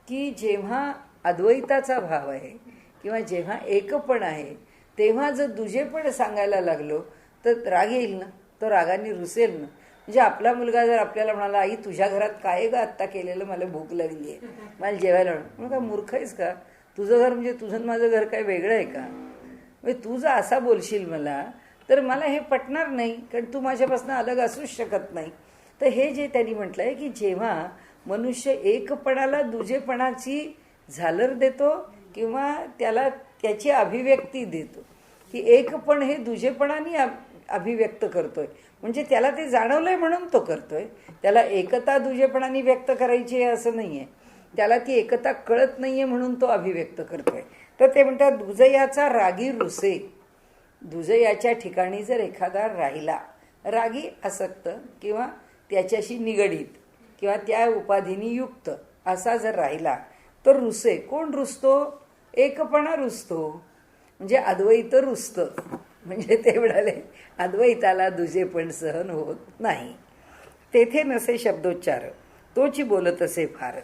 की जेव्हा अद्वैताचा भाव आहे किंवा जेव्हा एकपण आहे तेव्हा जर दुजेपण सांगायला लागलो तर राग येईल ना, तो रागाने रुसेल ना. म्हणजे आपला मुलगा जर आपल्याला म्हणाला आई तुझ्या घरात काय ग आत्ता केलेलं, मला भूक लागली आहे, मला जेवायला म्हणून काय मूर्ख आहेस का? तुझं घर म्हणजे तुझं माझं घर काय वेगळं आहे का? म्हणजे तू जर असा बोलशील मला तर मला हे पटणार नाही, कारण तू माझ्यापासून अलग असूच शकत नाही. तर हे जे त्यांनी म्हटलं आहे की जेव्हा मनुष्य एकपणाला दुजेपणाची झालर देतो किंवा त्याला त्याची अभिव्यक्ती देतो की एकपण हे दुजेपणाने अभिव्यक्त करतोय, म्हणजे त्याला ते जाणवलंय म्हणून तो करतोय. त्याला एकता दुजेपणाने व्यक्त करायची आहे असं नाही आहे. त्याला ती एकता कळत नाही आहे म्हणून तो अभिव्यक्त करतोय. तर ते म्हणतात दुजयाचा रागी रुसे. दुजयाच्या ठिकाणी जर एखादा राहिला, रागी आसक्त किंवा त्याच्याशी निगडीत किंवा त्या उपाधीनी युक्त असा जर राहिला तर रुसे. कोण रुसतो? एकपणा रुसतो. म्हणजे अद्वैत रुसतं. म्हणजे ते म्हणाले अद्वैताला दुजेपण सहन होत नाही. तेथे नसे शब्दोच्चार, तोची बोलत असे फार.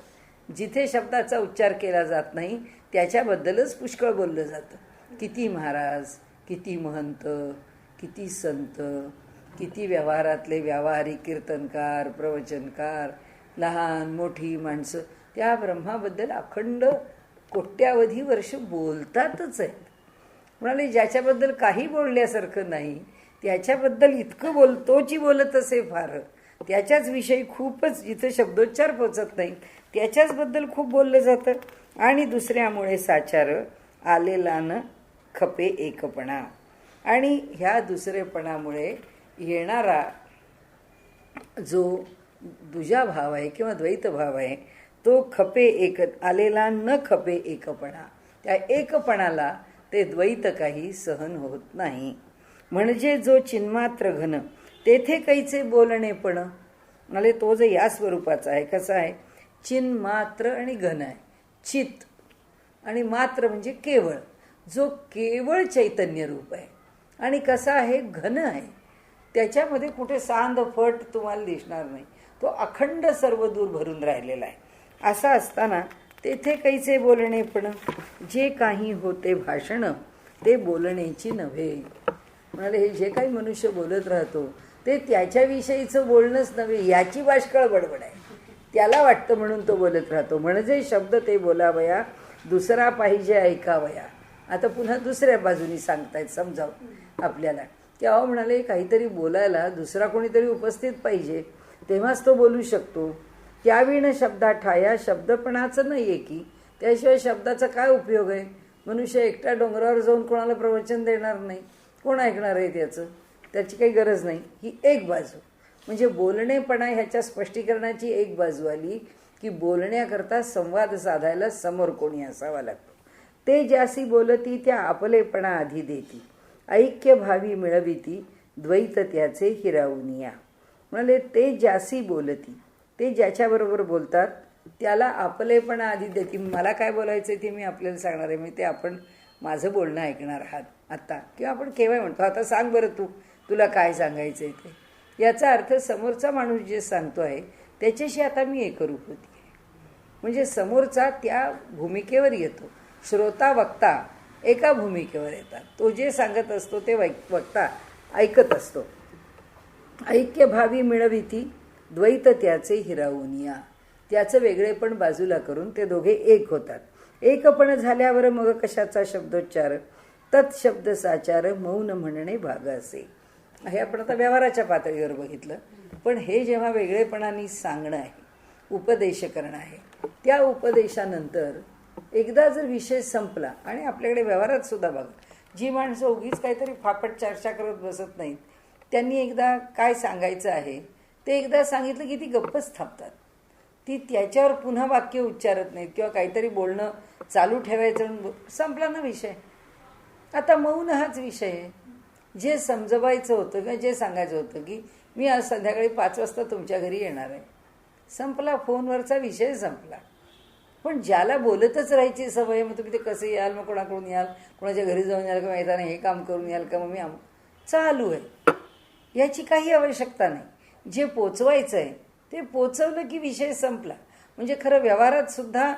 जिथे शब्दाचा उच्चार केला जात नाही त्याच्याबद्दलच पुष्कळ बोललं जातं. किती महाराज, किती महंत, किती संत, किती व्यवहारातले व्यावहारिक कीर्तनकार, प्रवचनकार, लहान मोठी माणसं त्या ब्रह्माबद्दल अखंड कोट्यावधी वर्ष बोलतातच आहेत. म्हणाले ज्याच्याबद्दल काही बोलण्यासारखं नाही त्याच्याबद्दल इतकं बोलतोची बोलत असे फार. त्याच्याच विषयी खूपच, जिथं शब्दोच्चार पोचत नाही त्याच्याचबद्दल खूप बोललं जातं. आणि दुसऱ्यामुळे साचार आलेला न खपे एकपणा. आणि ह्या दुसरेपणामुळे येणारा जो दुजा भाव आहे किंवा द्वैत भाव आहे तो खपे एक आलेला न खपे एकपणा. त्या एकपणाला ते द्वैत काही सहन होत नाही. म्हणजे जो चिन्मात्र घन तेथे कैचे बोलणे पण. म्हणजे तो जो या स्वरूपाचा आहे, कसा आहे? चिन्मात्र आणि घन आहे. चित आणि मात्र म्हणजे केवळ, जो केवळ चैतन्य रूप आहे. आणि कसा आहे? घन आहे. त्याच्यामध्ये कुठे सांद फट तुम्हाला दिसणार नाही. तो अखंड सर्व दूर भरून राहिलेला आहे. असा असताना तेथे कैसे बोलणे पण. जे काही होते भाषण ते बोलण्याची नव्हे. म्हणाले हे जे काही मनुष्य बोलत राहतो ते त्याच्याविषयीचं बोलणंच नव्हे, याची बाष्कळ बडबड आहे. त्याला वाटतं म्हणून तो बोलत राहतो. म्हणजे शब्द ते बोलावया, दुसरा पाहिजे ऐकावया. आता पुन्हा दुसऱ्या बाजूनी सांगतायत समजावून आपल्याला की अहो म्हणाले काहीतरी बोलायला दुसरा कोणीतरी उपस्थित पाहिजे तेव्हाच तो बोलू शकतो. त्याविण शब्दा ठाया शब्दपणाचं नाही आहे की, त्याशिवाय शब्दाचा काय उपयोग आहे? मनुष्य एकटा डोंगरावर जाऊन कोणाला प्रवचन देणार नाही, कोण ऐकणार आहे त्याचं? त्याची काही गरज नाही. ही एक बाजू. म्हणजे बोलणेपणा ह्याच्या स्पष्टीकरणाची एक बाजू आली की बोलण्याकरता संवाद साधायला समोर कोणी असावा लागतो. ते ज्यासी बोलती त्या आपलेपणा आधी देती, ऐक्य भावी मिळविती द्वैत त्याचे हिरावूनिया. म्हणाले ते ज्यासी बोलती, ते ज्याच्याबरोबर बोलतात त्याला आपलेपणा आधी देते. मला काय बोलायचं ते मी आपल्याला सांगणार आहे, मी ते आपण माझं बोलणं ऐकणार आहात आता, किंवा आपण केव्हा म्हणतो आता सांग बरं तुला काय सांगायचं आहे ते. याचा अर्थ समोरचा माणूस जे सांगतो आहे त्याच्याशी आता मी एकरूप होती आहे. म्हणजे समोरचा त्या भूमिकेवर येतो. श्रोता वक्ता एका भूमिकेवर येतात. तो जे सांगत असतो ते वक्ता ऐकत असतो. ऐक्य भावी मिळविती द्वैत त्याचे हिरावूनिया. त्याचं वेगळेपण बाजूला करून ते दोघे एक होतात. एकपण झाल्यावर मग कशाचा शब्दोच्चार, तत्शब्द साचार मौन म्हणणे भाग असे. हे आपण आता व्यवहाराच्या पातळीवर बघितलं. पण हे जेव्हा वेगळेपणाने सांगणं आहे, उपदेश करणं आहे, त्या उपदेशानंतर एकदा जर विषय संपला, आणि आपल्याकडे व्यवहारात सुद्धा बघा, जी माणसं उगीच काहीतरी फापट चर्चा करत बसत नाहीत, त्यांनी एकदा काय सांगायचं आहे ते एकदा सांगितलं की ती गप्पच थांबतात. ती त्याच्यावर पुन्हा वाक्य उच्चारत नाहीत, किंवा काहीतरी बोलणं चालू ठेवायचं, संपला ना विषय. आता मौन हाच विषय आहे. जे समजवायचं होतं किंवा जे सांगायचं होतं की मी आज संध्याकाळी 5 वाजता तुमच्या घरी येणार आहे, संपला. फोनवरचा विषय संपला. पण ज्याला बोलतच राहायची सवय, मग तुम्ही ते कसे याल, मग कोणाकडून याल, कोणाच्या घरी जाऊन याल, किंवा येताना हे काम करून याल का, मग मी चालू आहे, याची काही आवश्यकता नाही. जे पोचवायचं आहे ते पोचवलं की विषय संपला. म्हणजे खरं व्यवहारात सुद्धा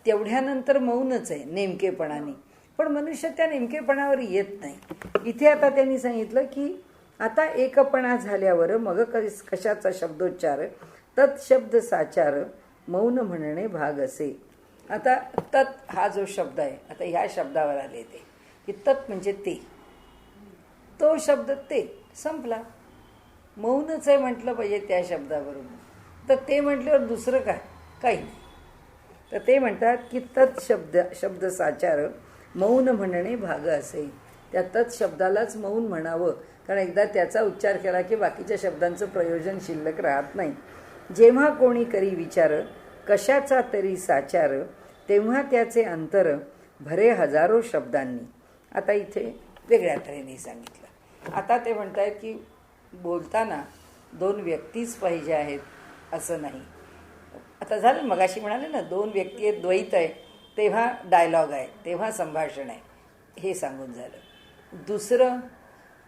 तेवढ्यानंतर मौनच आहे नेमकेपणाने. पण मनुष्य त्या नेमकेपणावर येत नाही. इथे आता त्यांनी सांगितलं की आता एकपणा झाल्यावर मग कशाचा शब्दोच्चार, तत्शब्द साचार मौन म्हणणे भाग असे. आता तत् हा जो शब्द आहे, आता ह्या शब्दावर आले ते की तत् म्हणजे ते, तो शब्द ते संपला. मौनच आहे म्हटलं पाहिजे त्या शब्दाबरोबर. तर ते म्हटल्यावर दुसरं काय, काही नाही. तर ते म्हणतात की तत् शब्द साचार मौन म्हणणे भाग असे. त्या तत् शब्दालाच मौन म्हणावं, कारण एकदा त्याचा उच्चार केला की बाकीच्या शब्दांचं प्रयोजन शिल्लक राहत नाही. जेव्हा कोणी करी विचार कशाचा तरी साचार, तेव्हा त्याचे अंतर भरे हजारो शब्दांनी. आता इथे वेगळ्या तऱ्हेने सांगितलं. आता ते म्हणतायत की बोलताना 2 व्यक्तीच पाहिजे आहेत असं नाही. आता झालं, मगाशी म्हणाले ना 2 व्यक्ती आहेत, द्वैत आहे, तेव्हा डायलॉग आहे, तेव्हा संभाषण आहे, हे सांगून झालं. दुसरं,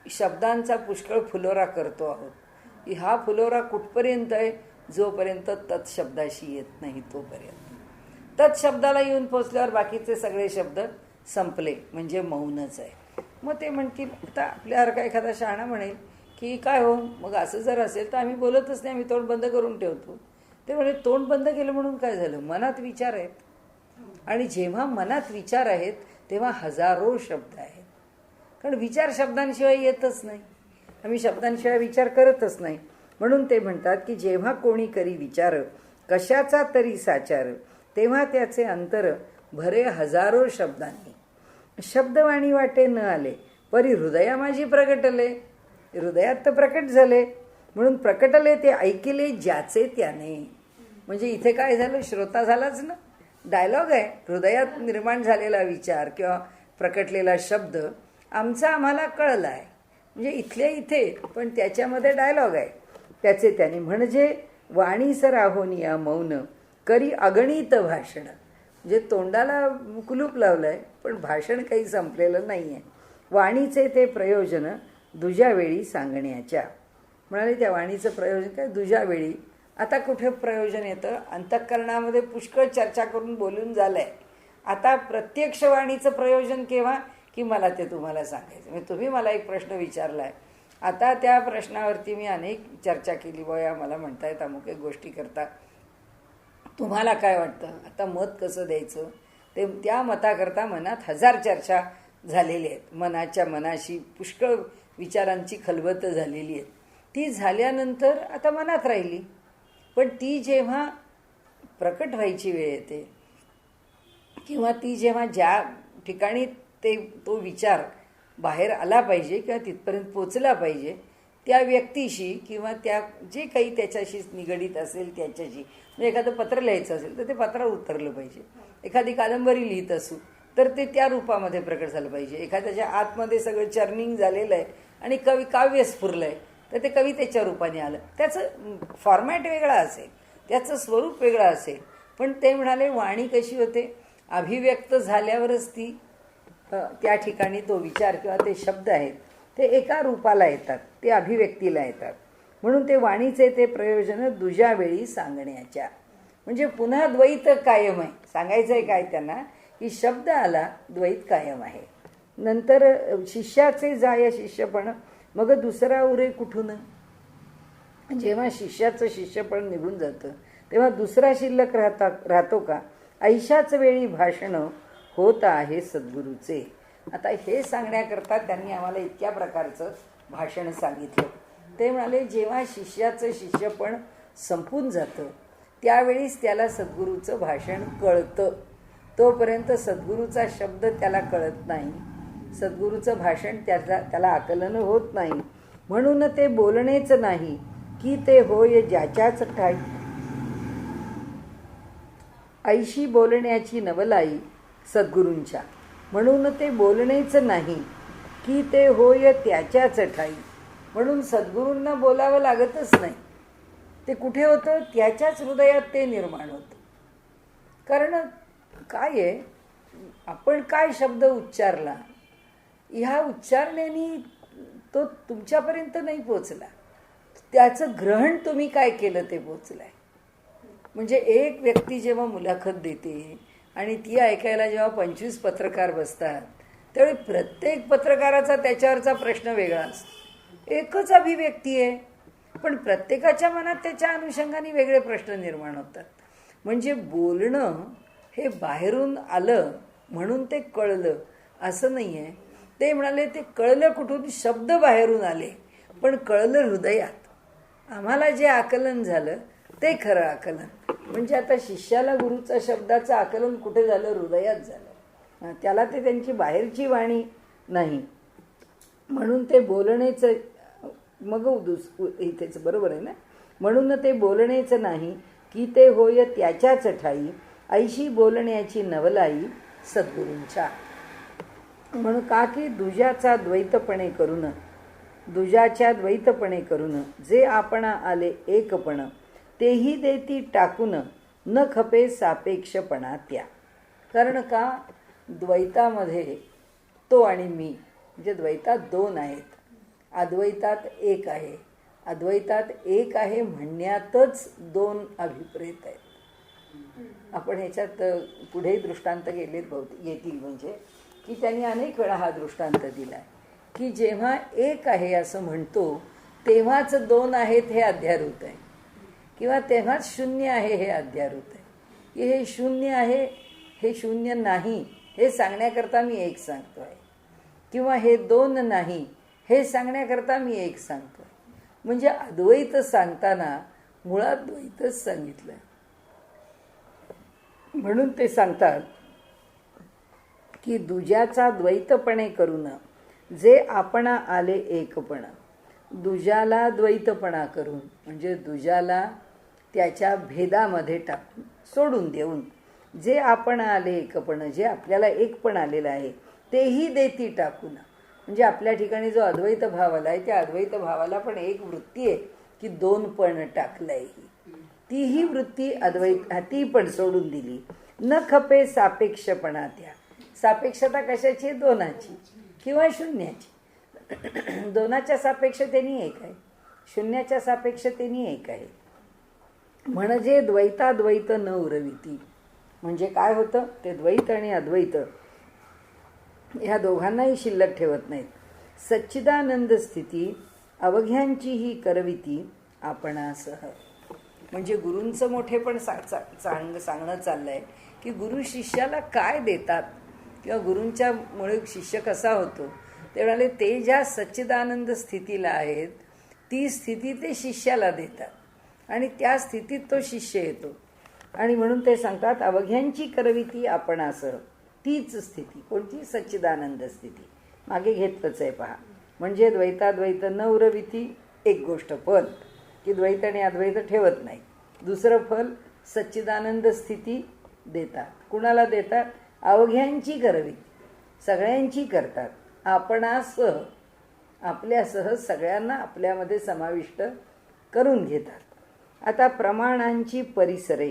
शब्दांचा पुष्कळ फुलोरा करतो आहोत. हा फुलोरा कुठपर्यंत आहे, जोपर्यंत तत्शब्दाशी येत नाही तोपर्यंत. तत्शब्दाला येऊन पोचल्यावर बाकीचे सगळे शब्द संपले, म्हणजे मौनच आहे. मग ते म्हणतील, आता आपल्यासारखा एखादा शहाणा म्हणेल की काय हो, मग असं जर असेल तर आम्ही बोलतच नाही, आम्ही तोंड बंद करून ठेवतो. ते म्हणजे तोंड बंद केलं म्हणून काय झालं, मनात विचार आहेत. आणि जेव्हा मनात विचार आहेत तेव्हा हजारो शब्द आहेत. कारण विचार शब्दांशिवाय येतच नाही, आम्ही शब्दांशिवाय विचार करतच नाही. म्हणून ते म्हणतात की जेव्हा कोणी करी विचार कशाचा तरी साचार, तेव्हा त्याचे अंतर भरे हजारो शब्दांनी. शब्दवाणी वाटे न आले परी हृदया माझी प्रगटले. हृदयात तर प्रकट झाले, म्हणून प्रकटले ते ऐकिले ज्याचे त्याने. म्हणजे इथे काय झालं, श्रोता झालाच ना, डायलॉग आहे. हृदयात निर्माण झालेला विचार किंवा प्रकटलेला शब्द आमचा आम्हाला कळला आहे, म्हणजे इथल्या इथे, पण त्याच्यामध्ये डायलॉग आहे, त्याचे त्याने. म्हणजे वाणी सर आहोनिया मौन करी अगणित भाषण. म्हणजे तोंडाला कुलूप लावलंय पण भाषण काही संपलेलं नाही आहे. वाणीचे ते प्रयोजन दुजा वेळी सांगण्याच्या. म्हणाले त्या वाणीचं प्रयोजन काय, दुजा वेळी. आता कुठे प्रयोजन येतं, अंतःकरणामध्ये पुष्कळ चर्चा करून बोलून झालंय. आता प्रत्यक्ष वाणीचं प्रयोजन केव्हा, की मला ते तुम्हाला सांगायचं. म्हणजे तुम्ही मला एक प्रश्न विचारलाय, आता त्या प्रश्नावरती मी अनेक चर्चा केली, बया मला म्हणतायत अमुक एक गोष्टी करता, तुम्हाला काय वाटतं, आता मत कसं द्यायचं, ते त्या मताकरता मनात 1000 चर्चा झालेली आहेत. मनाच्या मनाशी पुष्कळ विचारांची खलबत झालेली आहे. ती झाल्यानंतर आता मनात राहिली, पण ती जेव्हा प्रकट व्हायची वेळ येते, किंवा ती जेव्हा ज्या ठिकाणी तो विचार बाहेर आला पाहिजे किंवा तिथपर्यंत पोचला पाहिजे, त्या व्यक्तीशी किंवा त्या जे काही त्याच्याशी निगडीत असेल त्याच्याशी, म्हणजे एखादं पत्र लिहायचं असेल तर ते पत्रावर उतरलं पाहिजे. एखादी कादंबरी लिहित असू तर ते त्या रूपामध्ये प्रकट झालं पाहिजे. एखाद्याच्या आतमध्ये सगळं चर्निंग झालेलं आहे आणि काव्य स्फुरलं आहे तर ते कवितेच्या रूपाने आलं. त्याचं फॉर्मॅट वेगळा असेल, त्याचं स्वरूप वेगळं असेल. पण ते म्हणाले वाणी कशी होते, अभिव्यक्त झाल्यावरच ती त्या ठिकाणी तो विचार किंवा ते शब्द आहेत ते एका रूपाला येतात, ते अभिव्यक्तीला येतात. म्हणून ते वाणीचे ते प्रयोजन दुजा वेळी सांगण्याच्या, म्हणजे पुन्हा द्वैत कायम आहे. सांगायचं आहे काय त्यांना की शब्द आला द्वैत कायम आहे. नंतर शिष्याचे जाय शिष्यपण मग दुसरा उरे कुठून. जेव्हा शिष्याचं शिष्यपण निघून जातं तेव्हा दुसरा शिल्लक राहतो का. ऐशाच वेळी भाषण होत आहे सद्गुरूचे. आता हे सांगण्याकरता त्यांनी आम्हाला इतक्या प्रकारचं भाषण सांगितलं. ते म्हणाले जेव्हा शिष्याचं शिष्यपण संपून जातं त्यावेळीच त्याला सद्गुरूचं भाषण कळतं. तोपर्यंत सद्गुरूचा शब्द त्याला कळत नाही, सद्गुरूचं भाषण त्याला आकलन होत नाही. म्हणून ते बोलणेच नाही की ते होय ज्याच्याच ठाई. ऐशी बोलण्याची नवलाई सद्गुरूंच्या, म्हणून ते बोलणेच नाही की ते होय त्याच्याच ठाई. म्हणून सद्गुरूंना बोलावं लागतच नाही. ते कुठे होतं, त्याच्याच हृदयात ते निर्माण होतं. कारण काय आहे, आपण काय शब्द उच्चारला ह्या उच्चारण्याने तो तुमच्यापर्यंत नाही पोचला, त्याचं ग्रहण तुम्ही काय केलं ते पोचलंय. म्हणजे एक व्यक्ती जेव्हा मुलाखत देते आणि ती ऐकायला जेव्हा 25 पत्रकार बसतात त्यावेळी प्रत्येक पत्रकाराचा त्याच्यावरचा प्रश्न वेगळा असतो. एकच अभिव्यक्ती आहे पण प्रत्येकाच्या मनात त्याच्या अनुषंगाने वेगळे प्रश्न निर्माण होतात. म्हणजे बोलणं हे बाहेरून आलं म्हणून ते कळलं असं नाही आहे. ते म्हणाले ते कळलं कुठून, शब्द बाहेरून आले पण कळलं हृदयात. आम्हाला जे आकलन झालं ते खरं आकलन. म्हणजे आता शिष्याला गुरुचा शब्दाचं आकलन कुठे झालं, हृदयात झालं. त्याला ते त्यांची बाहेरची वाणी नाही. म्हणून ते बोलणेच मग इथेच बरोबर आहे ना. म्हणून ते बोलणेच नाही की ते होय त्याच्याच ठाई. ऐशी बोलण्याची नवलाई सद्गुरूंच्या. म्हणून का की दुजाचा द्वैतपणे करून, दुजाच्या द्वैतपणे करून जे आपण आले एकपण तेही देती टाकून न खपे सापेक्षपणा त्या. कारण का द्वैतामध्ये तो आणि मी, म्हणजे द्वैतात दोन आहेत, अद्वैतात एक आहे. अद्वैतात एक आहे म्हणण्यातच दोन अभिप्रेत आहेत. आपण ह्याच्यात पुढे दृष्टांत येतील म्हणजे की त्यांनी अनेक वेळा हा दृष्टांत दिला की जेव्हा एक आहे असं म्हणतो तेव्हाच दोन आहेत हे अध्यारूत आहे, किंवा तेव्हाच शून्य आहे हे अध्यारूत आहे, की हे शून्य आहे हे शून्य नाही हे सांगण्याकरता मी एक सांगतोय, किंवा हे दोन नाही हे सांगण्याकरता मी एक सांगतोय. म्हणजे अद्वैत सांगताना मुळात द्वैतच सांगितलं. म्हणून ते सांगतात की दुजाचा द्वैतपणे करून जे आपणा आले एकपण. दुजाला द्वैतपणा करून म्हणजे दुजाला त्याच्या भेदामध्ये टाकून सोडून देऊन जे आपण आले एकपण, जे आपल्याला एकपण आलेलं आहे तेही देती टाकून. म्हणजे आपल्या ठिकाणी जो अद्वैत भाव आला आहे त्या अद्वैत भावाला पण एक वृत्ती आहे की दोन पण टाकलंय, तीही वृत्ती अद्वैत ती पण सोडून दिली. न खपे सापेक्षपणा त्या. सापेक्षता कशाची, दोनाची किंवा शून्याची. दोनाच्या सापेक्षतेने एक आहे, शून्याच्या सापेक्षतेने एक आहे. म्हणजे द्वैताद्वैत न उरविती. म्हणजे काय होतं, ते द्वैत आणि अद्वैत ह्या दोघांनाही शिल्लक ठेवत नाहीत. सच्चिदानंद स्थिती अवघ्यांचीही करविती आपणासह. म्हणजे गुरूंचं मोठेपण सांगणं चाललंय की गुरु शिष्याला काय देतात किंवा गुरूंच्यामुळे शिष्य कसा होतो. ते म्हणाले ते ज्या सच्चिदानंद स्थितीला आहेत ती स्थिती ते शिष्याला देतात आणि त्या स्थितीत तो शिष्य येतो. आणि म्हणून ते सांगतात अवघ्यांची करविती आपणासह. तीच स्थिती कोणती, सच्चिदानंद स्थिती. मागे घेतलंच आहे पहा. म्हणजे द्वैताद्वैत न उरविती एक गोष्ट फल, की द्वैत आणि अद्वैत ठेवत नाही. दुसरं फल सच्चिदानंद स्थिती देतात. कुणाला देतात? अवघ्यांची करवी, सगळ्यांची करतात. आपणासह, आपल्यासह सगळ्यांना आपल्यामध्ये समाविष्ट करून घेतात. आता प्रमाणांची परिसरे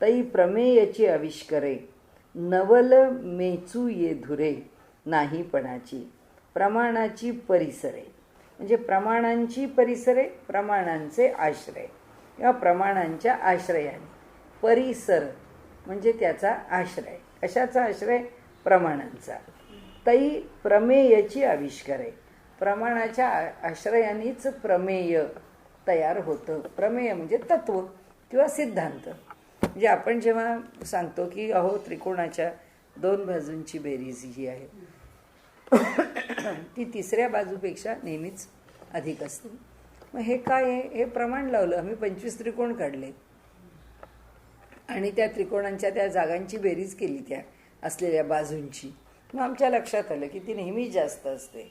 तै प्रमेयची आविष्करे, नवल मेचू ये धुरे नाहीपणाची. प्रमाणाची परिसरे म्हणजे प्रमाणांची परिसरे, प्रमाणांचे आश्रय किंवा प्रमाणांच्या आश्रयाने. परिसर म्हणजे त्याचा आश्रय. कशाचा आश्रय? प्रमाणांचा. तै प्रमेयची आविष्कारे, प्रमाणाच्या आश्रयानेच प्रमेय तयार होतं. प्रमेय म्हणजे तत्व किंवा सिद्धांत. म्हणजे आपण जेव्हा सांगतो की अहो त्रिकोणाच्या दोन बाजूंची बेरीज जी आहे ती तिसऱ्या बाजूपेक्षा नेहमीच अधिक असते. मग हे काय आहे? हे प्रमाण लावलं. आम्ही 25 त्रिकोण काढले आणि त्या त्रिकोणांच्या त्या जागांची बेरीज केली त्या असलेल्या बाजूंची. मग आमच्या लक्षात आलं की ती नेहमी जास्त असते.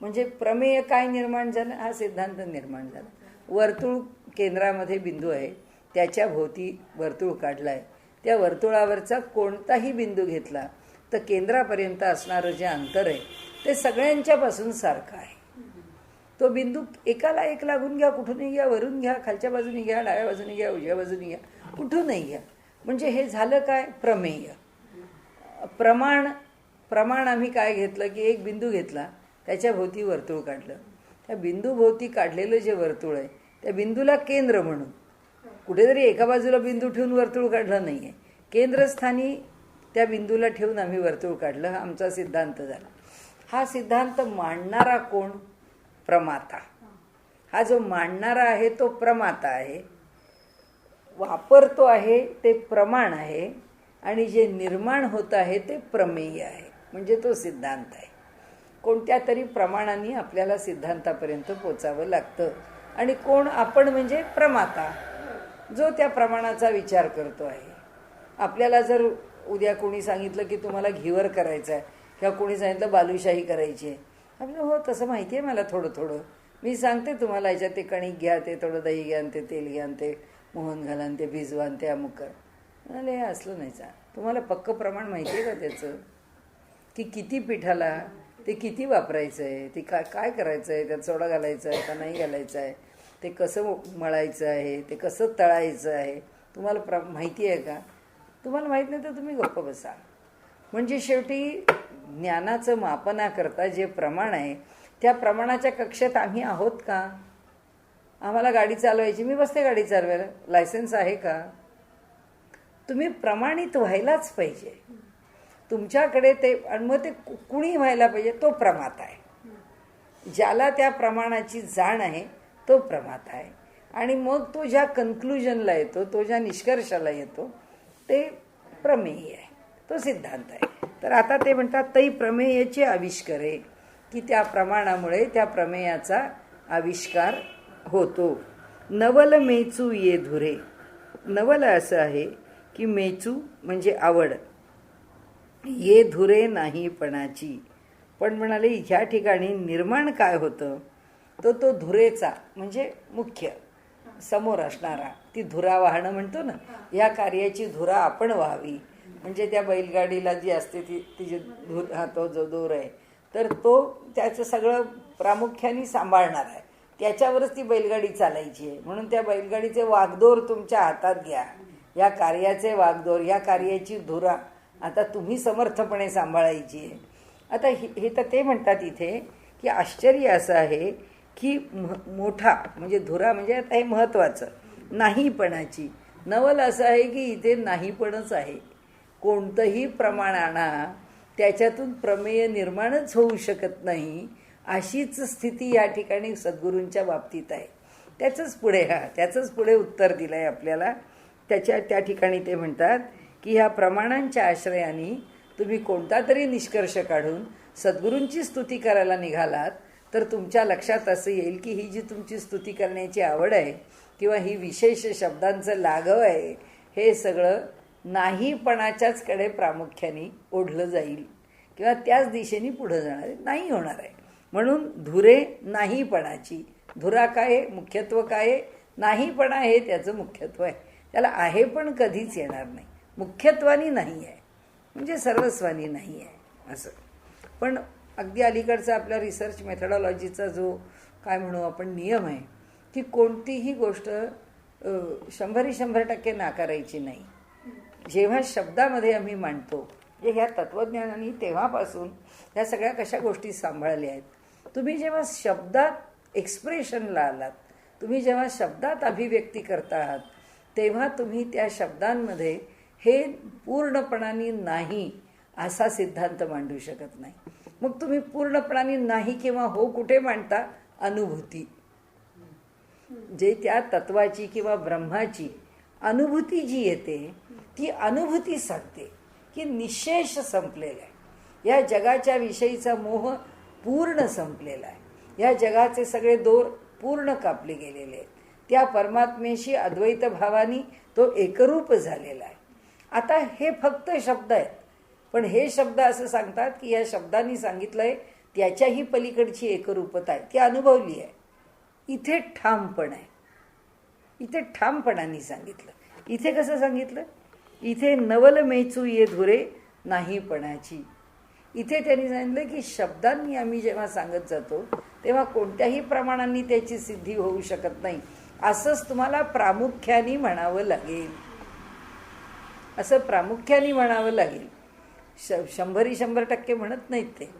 म्हणजे प्रमेय काय निर्माण झालं? हा सिद्धांत निर्माण झाला. वर्तुळ केंद्रामध्ये बिंदू आहे, त्याच्या भोवती वर्तुळ काढला आहे. त्या वर्तुळावरचा कोणताही बिंदू घेतला तर केंद्रापर्यंत असणारं जे अंतर आहे ते सगळ्यांच्यापासून सारखं आहे. तो बिंदू एकाला एक लागून घ्या, कुठूनही घ्या, वरून घ्या, खालच्या बाजूने घ्या, डाव्या बाजूने घ्या, उजव्या बाजूने घ्या, कुठूनही घ्या. म्हणजे हे झालं काय? प्रमेय. प्रमाण आम्ही काय घेतलं की एक बिंदू घेतला, त्याच्या भोवती वर्तुळ काढलं. त्या बिंदूभोवती काढलेलं जे वर्तुळ आहे त्या बिंदूला केंद्र म्हणून कुठेतरी एका बाजूला बिंदू ठेवून वर्तुळ काढलं नाही आहे. केंद्रस्थानी त्या बिंदूला ठेवून आम्ही वर्तुळ काढलं. हा आमचा सिद्धांत झाला. हा सिद्धांत मांडणारा कोण? प्रमाता. हा जो मांडणारा आहे तो प्रमाता आहे. वापरतो आहे ते प्रमाण आहे आणि जे निर्माण होत आहे ते प्रमेय आहे. म्हणजे तो सिद्धांत आहे. कोणत्या तरी प्रमाणांनी आपल्याला सिद्धांतापर्यंत पोचावं लागतं. आणि कोण? आपण म्हणजे प्रमाता, जो त्या प्रमाणाचा विचार करतो आहे. आपल्याला जर उद्या कोणी सांगितलं की तुम्हाला घिवर करायचं आहे किंवा कोणी सांगितलं बालुशाही करायची आहे, आपल्याला हो तसं माहिती आहे मला थोडं थोडं, मी सांगते तुम्हाला याच्यात ते कणिक घ्या, ते थोडं दही घ्या, ते तेल घ्या, ते मोहन घाला, ते भिजवा, ते अमुक करा. म्हणाले हे असलं नाही चा. तुम्हाला पक्क प्रमाण माहिती आहे का त्याचं? की किती पिठाला ते किती वापरायचं आहे, ते काय करायचं आहे, त्यात सोडा घालायचा आहे का नाही घालायचं आहे, ते कसं मळायचं आहे, ते कसं तळायचं आहे, तुम्हाला माहिती आहे का? तुम्हाला माहीत नाही तर तुम्ही गप्प बसा. म्हणजे शेवटी ज्ञानाचं मापनाकरता जे प्रमाण आहे त्या प्रमाणाच्या कक्षेत आम्ही आहोत का? आम्हाला गाडी चालवायची, मी बसते गाडी चालवायला, लायसन्स आहे का? तुम्ही प्रमाणित व्हायलाच पाहिजे तुमच्याकडे ते. आणि मग ते कुणी व्हायला पाहिजे? तो प्रमाता आहे. ज्याला त्या प्रमाणाची जाण आहे तो प्रमाता आहे. आणि मग तो ज्या कन्क्लुजनला येतो, तो ज्या निष्कर्षाला येतो ते प्रमेय आहे, तो सिद्धांत आहे. तर आता ते म्हणतात तै प्रमेयाची आविष्कारे, की त्या प्रमाणामुळे त्या प्रमेयाचा आविष्कार होतो. नवल मेचू ये धुरे. नवल असं आहे की मेचू म्हणजे आवड, ये धुरे नाहीपणाची. पण म्हणाले ह्या ठिकाणी निर्माण काय होतं तो धुरेचा म्हणजे मुख्य समोर असणारा, ती धुरा वाहणं म्हणतो ना, या कार्याची धुरा आपण व्हावी. म्हणजे त्या बैलगाडीला जी असते ती जी धूर, हा तो जो दोर आहे तर तो त्याचं सगळं प्रामुख्याने सांभाळणार आहे, त्याच्यावरच ती बैलगाडी चालायची आहे. म्हणून त्या बैलगाडीचे वागदोर तुमच्या हातात घ्या, या कार्याचे वागदोर, या कार्याची धुरा आता तुम्ही समर्थपणे सांभाळायची आहे. आता हे तर ते म्हणतात इथे की आश्चर्य असं आहे की मोठा म्हणजे धुरा म्हणजे आता हे महत्त्वाचं नाहीपणाची. नवल असं आहे की इथे नाहीपणच आहे. कोणतंही प्रमाण आणा त्याच्यातून प्रमेय निर्माणच होऊ शकत नाही, अशीच स्थिती या ठिकाणी सद्गुरूंच्या बाबतीत आहे. त्याचंच पुढे उत्तर दिलं आहे आपल्याला. त्या ठिकाणी ते म्हणतात की ह्या प्रमाणांच्या आश्रयाने तुम्ही कोणता तरी निष्कर्ष काढून सद्गुरूंची स्तुती करायला निघालात तर तुमच्या लक्षात असं येईल की ही जी तुमची स्तुती करण्याची आवड आहे किंवा ही विशेष शब्दांचं लाघव आहे हे सगळं नाहीपणाच्याच कडे प्रामुख्याने ओढलं जाईल किंवा त्याच दिशेने पुढं जाणार नाही होणार आहे. म्हणून धुरे नाहीपणाची धुरा काय आहे, मुख्यत्व काय आहे, नाहीपणा हे त्याचं मुख्यत्व आहे. त्याला आहे पण कधीच येणार नाही. मुख्यत्वानी नाही आहे म्हणजे सर्वस्वानी नाही आहे असं. पण अगदी अलीकडचा आपल्या रिसर्च मेथडॉलॉजीचा जो काय म्हणू आपण नियम आहे की कोणतीही गोष्ट 100% नाकारायची नाही. जेव्हा शब्दामध्ये आम्ही मांडतो, म्हणजे ह्या तत्त्वज्ञानाने तेव्हापासून ह्या सगळ्या कशा गोष्टी सांभाळल्या आहेत. तुम्ही जेव्हा शब्दात एक्सप्रेशनला आलात, तुम्ही जेव्हा शब्दात अभिव्यक्ती करता आहात, तेव्हा तुम्ही त्या शब्दांमध्ये हे पूर्णपणाने नाही असा सिद्धांत मांडू शकत नाही. मग तुम्ही पूर्णपणाने नाही किंवा हो कुठे मांडता? अनुभूती. जे त्या तत्वाची किंवा ब्रह्माची अनुभूती जी येते ती अनुभूती सांगते की निशेष संपलेला आहे. या जगाच्या विषयीचा मोह पूर्ण संपलेला आहे. या जगाचे सगळे दोर पूर्ण कापले गेलेले आहेत. त्या परमात्मेशी अद्वैत भावानी तो एकरूप झालेला आहे. आता हे फक्त शब्द आहेत, पण हे शब्द असं सांगतात की या शब्दांनी सांगितलंय त्याच्याही पलीकडची एकरूपता आहे, ती अनुभवली आहे. इथे ठामपण आहे. इथे ठामपणाने सांगितलं. इथे कसं सांगितलं? इथे नवल मेचू ये धुरे नाहीपणाची. इथे त्यांनी सांगितलं की शब्दांनी आम्ही जेव्हा सांगत जातो तेव्हा कोणत्याही प्रमाणांनी त्याची सिद्धी होऊ शकत नाही. असंच तुम्हाला प्रामुख्याने म्हणावं लागेल. असं प्रामुख्याने म्हणावं लागेल. 100% म्हणत नाहीत ते.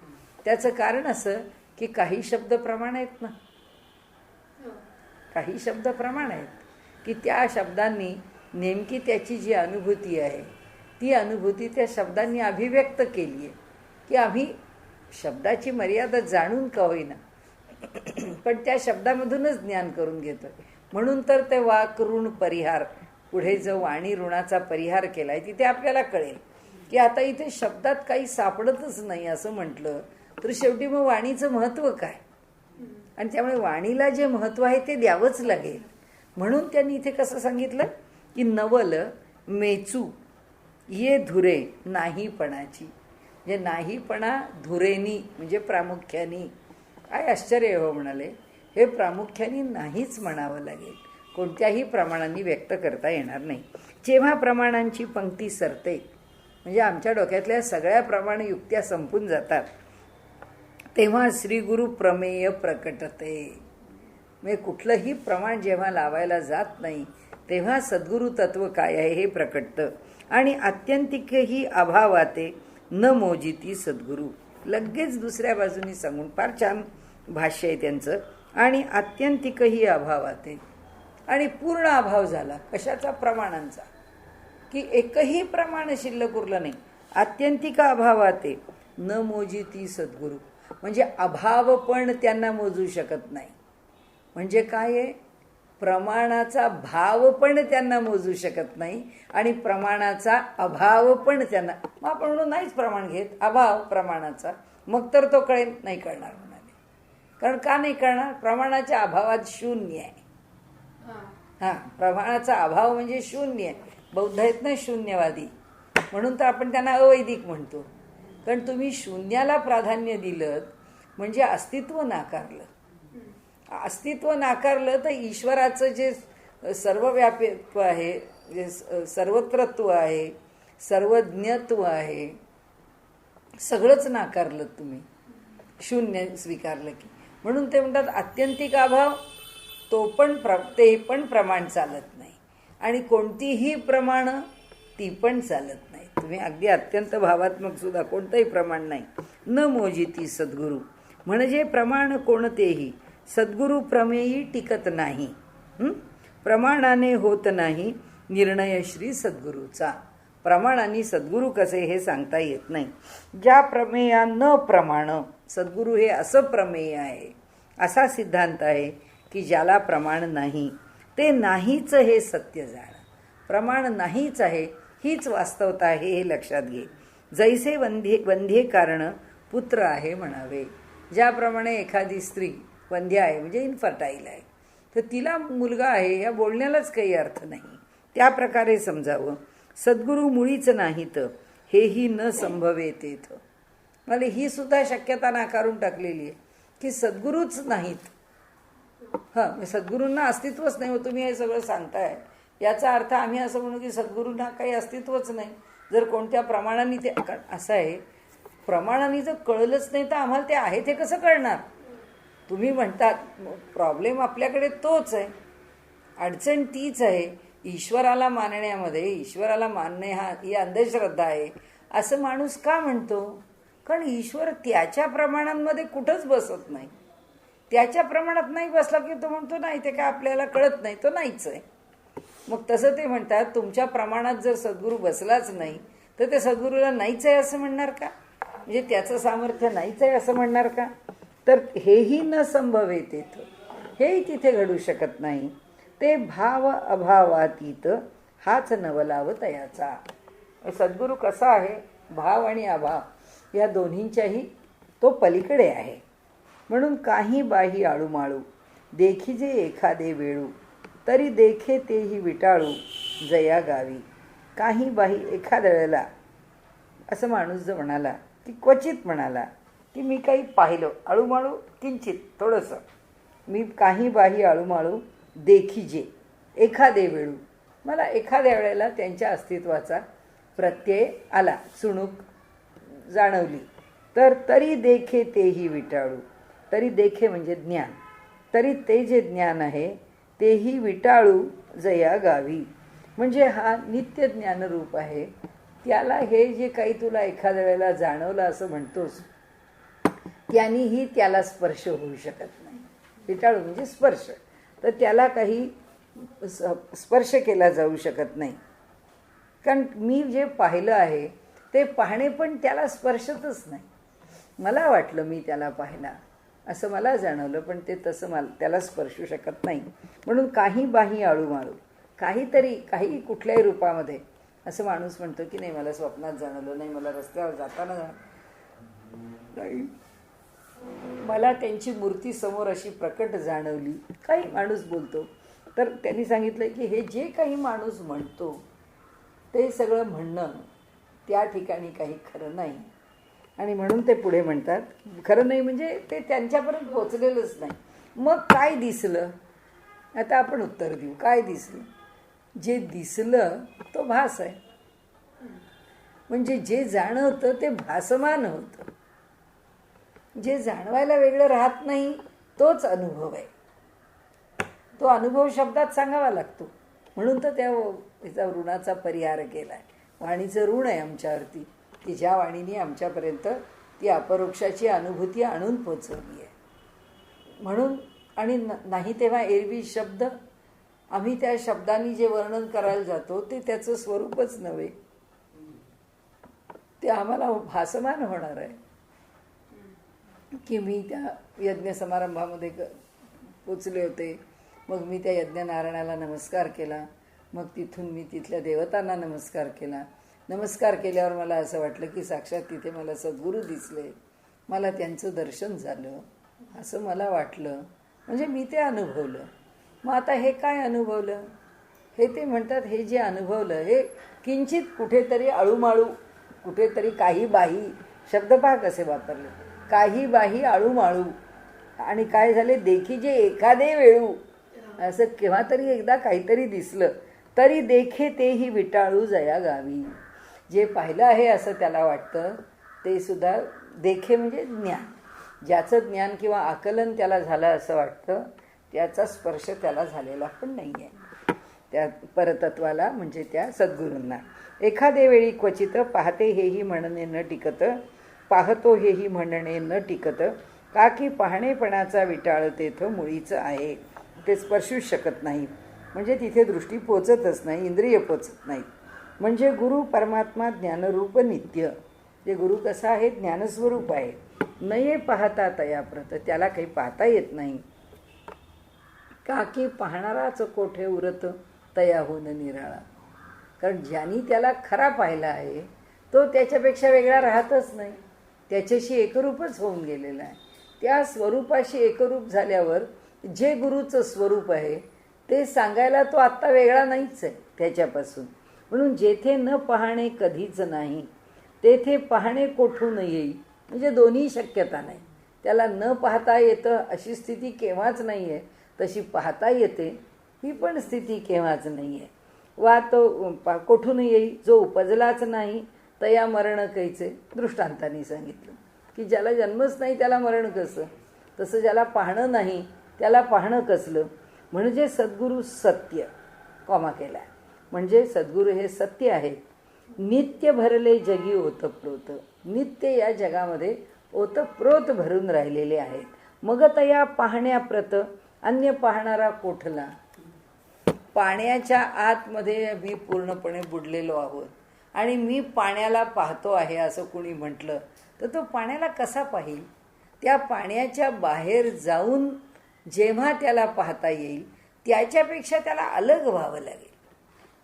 त्याचं कारण असं की काही शब्द प्रमाण आहेत ना, काही शब्द प्रमाण आहेत की त्या शब्दांनी नेमकी त्याची जी अनुभूती आहे ती अनुभूती त्या शब्दांनी अभिव्यक्त केली आहे की आम्ही शब्दाची मर्यादा जाणून का होईना पण त्या शब्दामधूनच ज्ञान करून घेतो. म्हणून तर ते वाक ऋण परिहार, पुढे जो वाणी ऋणाचा परिहार केला आहे तिथे आपल्याला कळेल की आता इथे शब्दात काही सापडतच नाही असं म्हटलं तर शेवटी मग वाणीचं महत्त्व काय. आणि त्यामुळे वाणीला जे महत्त्व आहे ते द्यावंच लागेल. म्हणून त्यांनी इथे कसं सांगितलं की नवल मेचू ये धुरे नाहीपणाची. म्हणजे नाहीपणा धुरेनी म्हणजे प्रामुख्याने. काय आश्चर्य हो म्हणाले, हे प्रामुख्याने नाहीच म्हणावं लागेल. कोणत्याही प्रमाणांनी व्यक्त करता येणार नाही. जेव्हा प्रमाणांची पंक्ती सरते म्हणजे आमच्या डोक्यातल्या सगळ्या प्रमाण युक्त्या संपून जातात तेव्हा श्रीगुरु प्रमेय प्रकटते. म्हणजे कुठलंही प्रमाण जेव्हा लावायला जात नाही तेव्हा सद्गुरु तत्व काय आहे हे प्रकटतं. आणि आत्यंतिकही अभावाते न मोजिती सद्गुरु. लगेच दुसऱ्या बाजूनी सांगून फार छान भाष्य आहे त्यांचं. आणि आत्यंतिकही अभावाते, आणि पूर्ण अभाव झाला कशाचा? प्रमाणांचा. की एकही प्रमाण शिल्लक उरलं नाही. आत्यंतिक अभावाते न मोजिती सद्गुरु. म्हणजे अभाव पण त्यांना मोजू शकत नाही. म्हणजे काय आहे? प्रमाणाचा भाव पण त्यांना मोजू शकत नाही आणि प्रमाणाचा अभाव पण त्यांना. मग आपण म्हणून नाहीच प्रमाण घेत, अभाव प्रमाणाचा. मग तर तो कळेल, नाही कळणार म्हणाले. कारण का नाही कळणार? प्रमाणाच्या अभावात शून्य आहे. हां, प्रमाणाचा अभाव म्हणजे शून्य आहे. बौद्ध आहेत ना शून्यवादी, म्हणून तर आपण त्यांना अवैदिक म्हणतो. कारण तुम्ही शून्याला प्राधान्य दिलं म्हणजे अस्तित्व नाकारलं. अस्तित्व नाकारलं तर ईश्वराचं जे सर्वव्यापीत्व आहे, जे सर्वत्रत्व आहे, सर्वज्ञत्व आहे, सगळंच नाकारलं तुम्ही शून्य स्वीकारलं की. म्हणून ते म्हणतात आत्यंतिक अभाव तो पण ते पण प्रमाण चालत नाही. आणि कोणतीही प्रमाण ती पण चालत नाही. तुम्ही अगदी अत्यंत भावात्मक सुद्धा कोणतंही प्रमाण नाही. न मोजिती सद्गुरु. म्हणजे प्रमाण कोणतेही सद्गुरु प्रमेयी टिकत नाही. प्रमाणाने होत नाही निर्णय श्री सद्गुरूचा. प्रमाणाने सद्गुरु कसे हे सांगता येत नाही. ज्या प्रमेया न प्रमाण, सद्गुरु हे असं प्रमेय आहे, असा सिद्धांत आहे की ज्याला प्रमाण नाही ते नाहीच हे सत्य जाणं. प्रमाण नाहीच आहे हीच वास्तवता आहे हे लक्षात घे. जैसे वंध्ये कारण पुत्र आहे म्हणावे. ज्याप्रमाणे एखादी स्त्री वंध्य आहे म्हणजे इनफर्टाईल आहे तर तिला मुलगा आहे या बोलण्यालाच काही अर्थ नाही. त्या प्रकारे समजावं. सद्गुरु मुळीच नाहीत हेही न संभवेतेथ. मला ही सुद्धा शक्यता नाकारून टाकलेली आहे की सद्गुरूच नाहीत. हां, सद्गुरूंना अस्तित्वच नाही. मग तुम्ही हे सगळं सांगताय याचा अर्थ आम्ही असं म्हणू की सद्गुरूंना काही अस्तित्वच नाही. जर कोणत्या प्रमाणाने ते, असं आहे, प्रमाणाने जर कळलंच नाही तर आम्हाला ते आहे ते कसं कळणार? तुम्ही म्हणतात प्रॉब्लेम आपल्याकडे तोच आहे, अडचण तीच आहे. ईश्वराला मानण्यामध्ये, ईश्वराला मानणे ही अंधश्रद्धा आहे असं माणूस का म्हणतो? कारण ईश्वर त्याच्या प्रमाणांमध्ये कुठंच बसत नाही. त्याच्या प्रमाणात नाही बसला की तो म्हणतो नाही, ते काय आपल्याला कळत नाही, तो नाहीच आहे. मग तसं ते म्हणतात तुमच्या प्रमाणात जर सद्गुरू बसलाच नाही तर ते सद्गुरूला नाहीच आहे असं म्हणणार का? म्हणजे त्याचं सामर्थ्य नाहीच आहे असं म्हणणार का? तर हेही न संभवे तिथं, हेही तिथे घडू शकत नाही. ते भाव अभावातीत हाच नवलाव तयाचा. सद्गुरू कसा आहे? भाव आणि अभाव या दोन्हींच्याही तो पलीकडे आहे. म्हणून काही बाही आळूमाळू देखी जे एखादे वेळू, तरी देखे तेही विटाळू जया गावी. काही बाही एखाद्या वेळेला, असं माणूस जर म्हणाला की क्वचित म्हणाला की मी काही पाहिलं आळूमाळू किंचित थोडंसं, मी काही बाही आळूमाळू देखी जे एखादे वेळू, मला एखाद्या वेळेला त्यांच्या अस्तित्वाचा प्रत्यय आला, चुणूक जाणवली, तर तरी देखे तेही विटाळू. तरी देखे म्हणजे ज्ञान, तरी ते जे ज्ञान आहे तेही विटाळू जया गावी. म्हणजे हा नित्य ज्ञानरूप आहे. त्याला हे जे काही तुला एखाद्या वेळेला जाणवलं असं म्हणतोस, त्यानेही त्याला स्पर्श होऊ शकत नाही. विटाळू म्हणजे स्पर्श, तर त्याला काही स्पर्श केला जाऊ शकत नाही. कारण मी जे पाहिलं आहे ते पाहणे पण त्याला स्पर्शतच नाही. मला वाटलं मी त्याला पाहिला असं मला जाणवलं, पण ते तसं मला त्याला स्पर्शू शकत नाही. म्हणून काही बाही आळूमाळू, काहीतरी काही कुठल्याही रूपामध्ये, असं माणूस म्हणतो की नाही मला स्वप्नात जाणवलं नाही, मला रस्त्यावर जाताना नाही, मला त्यांची मूर्ती समोर अशी प्रकट जाणवली, काही माणूस बोलतो. तर त्यांनी सांगितलं की हे जे काही माणूस म्हणतो ते सगळं म्हणणं त्या ठिकाणी काही खरं नाही. आणि म्हणून ते पुढे म्हणतात खरं नाही म्हणजे ते त्यांच्यापर्यंत पोचलेलंच नाही. मग काय दिसलं? आता आपण उत्तर देऊ. काय दिसलं? जे दिसलं तो भास आहे. म्हणजे जे जाणवतं ते भासमान होतं. जे जाणवायला वेगळं राहत नाही तोच अनुभव आहे. तो अनुभव शब्दात सांगावा लागतो. म्हणून तर त्याचा ऋणाचा परिहार केला आहे. वाणीचं ऋण आहे आमच्यावरती की ज्या वाणीने आमच्यापर्यंत ती अपरोक्षाची अनुभूती आणून पोचवली आहे. म्हणून आणि नाही तेव्हा एरवी शब्द, आम्ही त्या शब्दांनी जे वर्णन करायला जातो ते त्याचं स्वरूपच नव्हे, ते आम्हाला भासमान होणार आहे. की मी त्या यज्ञ समारंभामध्ये पोचले होते, मग मी त्या यज्ञनारायणाला नमस्कार केला, मग तिथून मी तिथल्या देवतांना नमस्कार केला. नमस्कार केल्यावर मला असं वाटलं की साक्षात तिथे मला सद्गुरू दिसले, मला त्यांचं दर्शन झालं असं मला वाटलं. म्हणजे मी ते अनुभवलं. मग आता हे काय अनुभवलं? हे ते म्हणतात हे जे अनुभवलं हे किंचित कुठेतरी आळूमाळू, कुठेतरी काही बाही, शब्द पहा कसे वापरले, काही बाही आळूमाळू. आणि काय झाले? देखी जे एखादे वेळू, असं केव्हा तरी एकदा काहीतरी दिसलं, तरी देखे तेही विटाळू जया गावी. जे पाहिलं आहे असं त्याला वाटतं ते सुद्धा देखे म्हणजे ज्ञान, ज्याचं ज्ञान किंवा आकलन त्याला झालं असं वाटतं, त्याचा स्पर्श त्याला झालेला पण नाही आहे त्या परतत्वाला, म्हणजे त्या सद्गुरूंना. एखादे वेळी क्वचित पाहते हेही म्हणणे न टिकत, पाहतो हेही म्हणणे न टिकत, का की पाहणेपणाचा विटाळ तेथं मुळीच आहे. ते स्पर्शूच शकत नाही. म्हणजे तिथे दृष्टी पोचतच नाही, इंद्रिय पोचत नाहीत. म्हणजे गुरु परमात्मा ज्ञानरूप नित्य. जे गुरु कसा आहे? ज्ञानस्वरूप आहे. नये पाहता तयाप्रत, त्याला काही पाहता येत नाही. का की पाहणाराच कोठे उरत तयाहून निराळा. कारण ज्यांनी त्याला खरा पाहिला आहे तो त्याच्यापेक्षा वेगळा राहतच नाही, त्याच्याशी एकरूपच होऊन गेलेला आहे. त्या स्वरूपाशी एकरूप झाल्यावर जे गुरुचं स्वरूप आहे ते सांगायला तो आत्ता वेगळा नाहीच आहे त्याच्यापासून. म्हणून जेथे न पाहणे कधीच नाही तेथे पाहणे कोठून येईल. म्हणजे दोन्ही शक्यता नाही. त्याला न पाहता येतं अशी स्थिती केव्हाच नाही आहे, तशी पाहता येते, ही पण स्थिती केव्हाच नाही आहे. वा तो कोठून येई जो उपजलाच नाही तया मरण कैचे, दृष्टांतांनी सांगितलं की ज्याला जन्मच नाही त्याला मरण कसं, तसं ज्याला पाहणं नाही त्याला पाहणं कसलं. म्हणजे सद्गुरू सत्य कॉमा केला, म्हणजे सद्गुरू हे सत्य आहेत. नित्य भरले जगी ओतप्रोत, नित्य या जगामध्ये ओतप्रोत भरून राहिलेले आहेत. मग तया पाहण्याप्रत अन्य पाहणारा कोठला. पाण्याच्या आतमध्ये मी पूर्णपणे बुडलेलो आहोत आणि मी पाण्याला पाहतो आहे असं कुणी म्हटलं तर तो पाण्याला कसा पाहील. त्या पाण्याच्या बाहेर जाऊन जेव्हा त्याला पाहता येईल त्याच्यापेक्षा त्याला अलग व्हावं लागेल.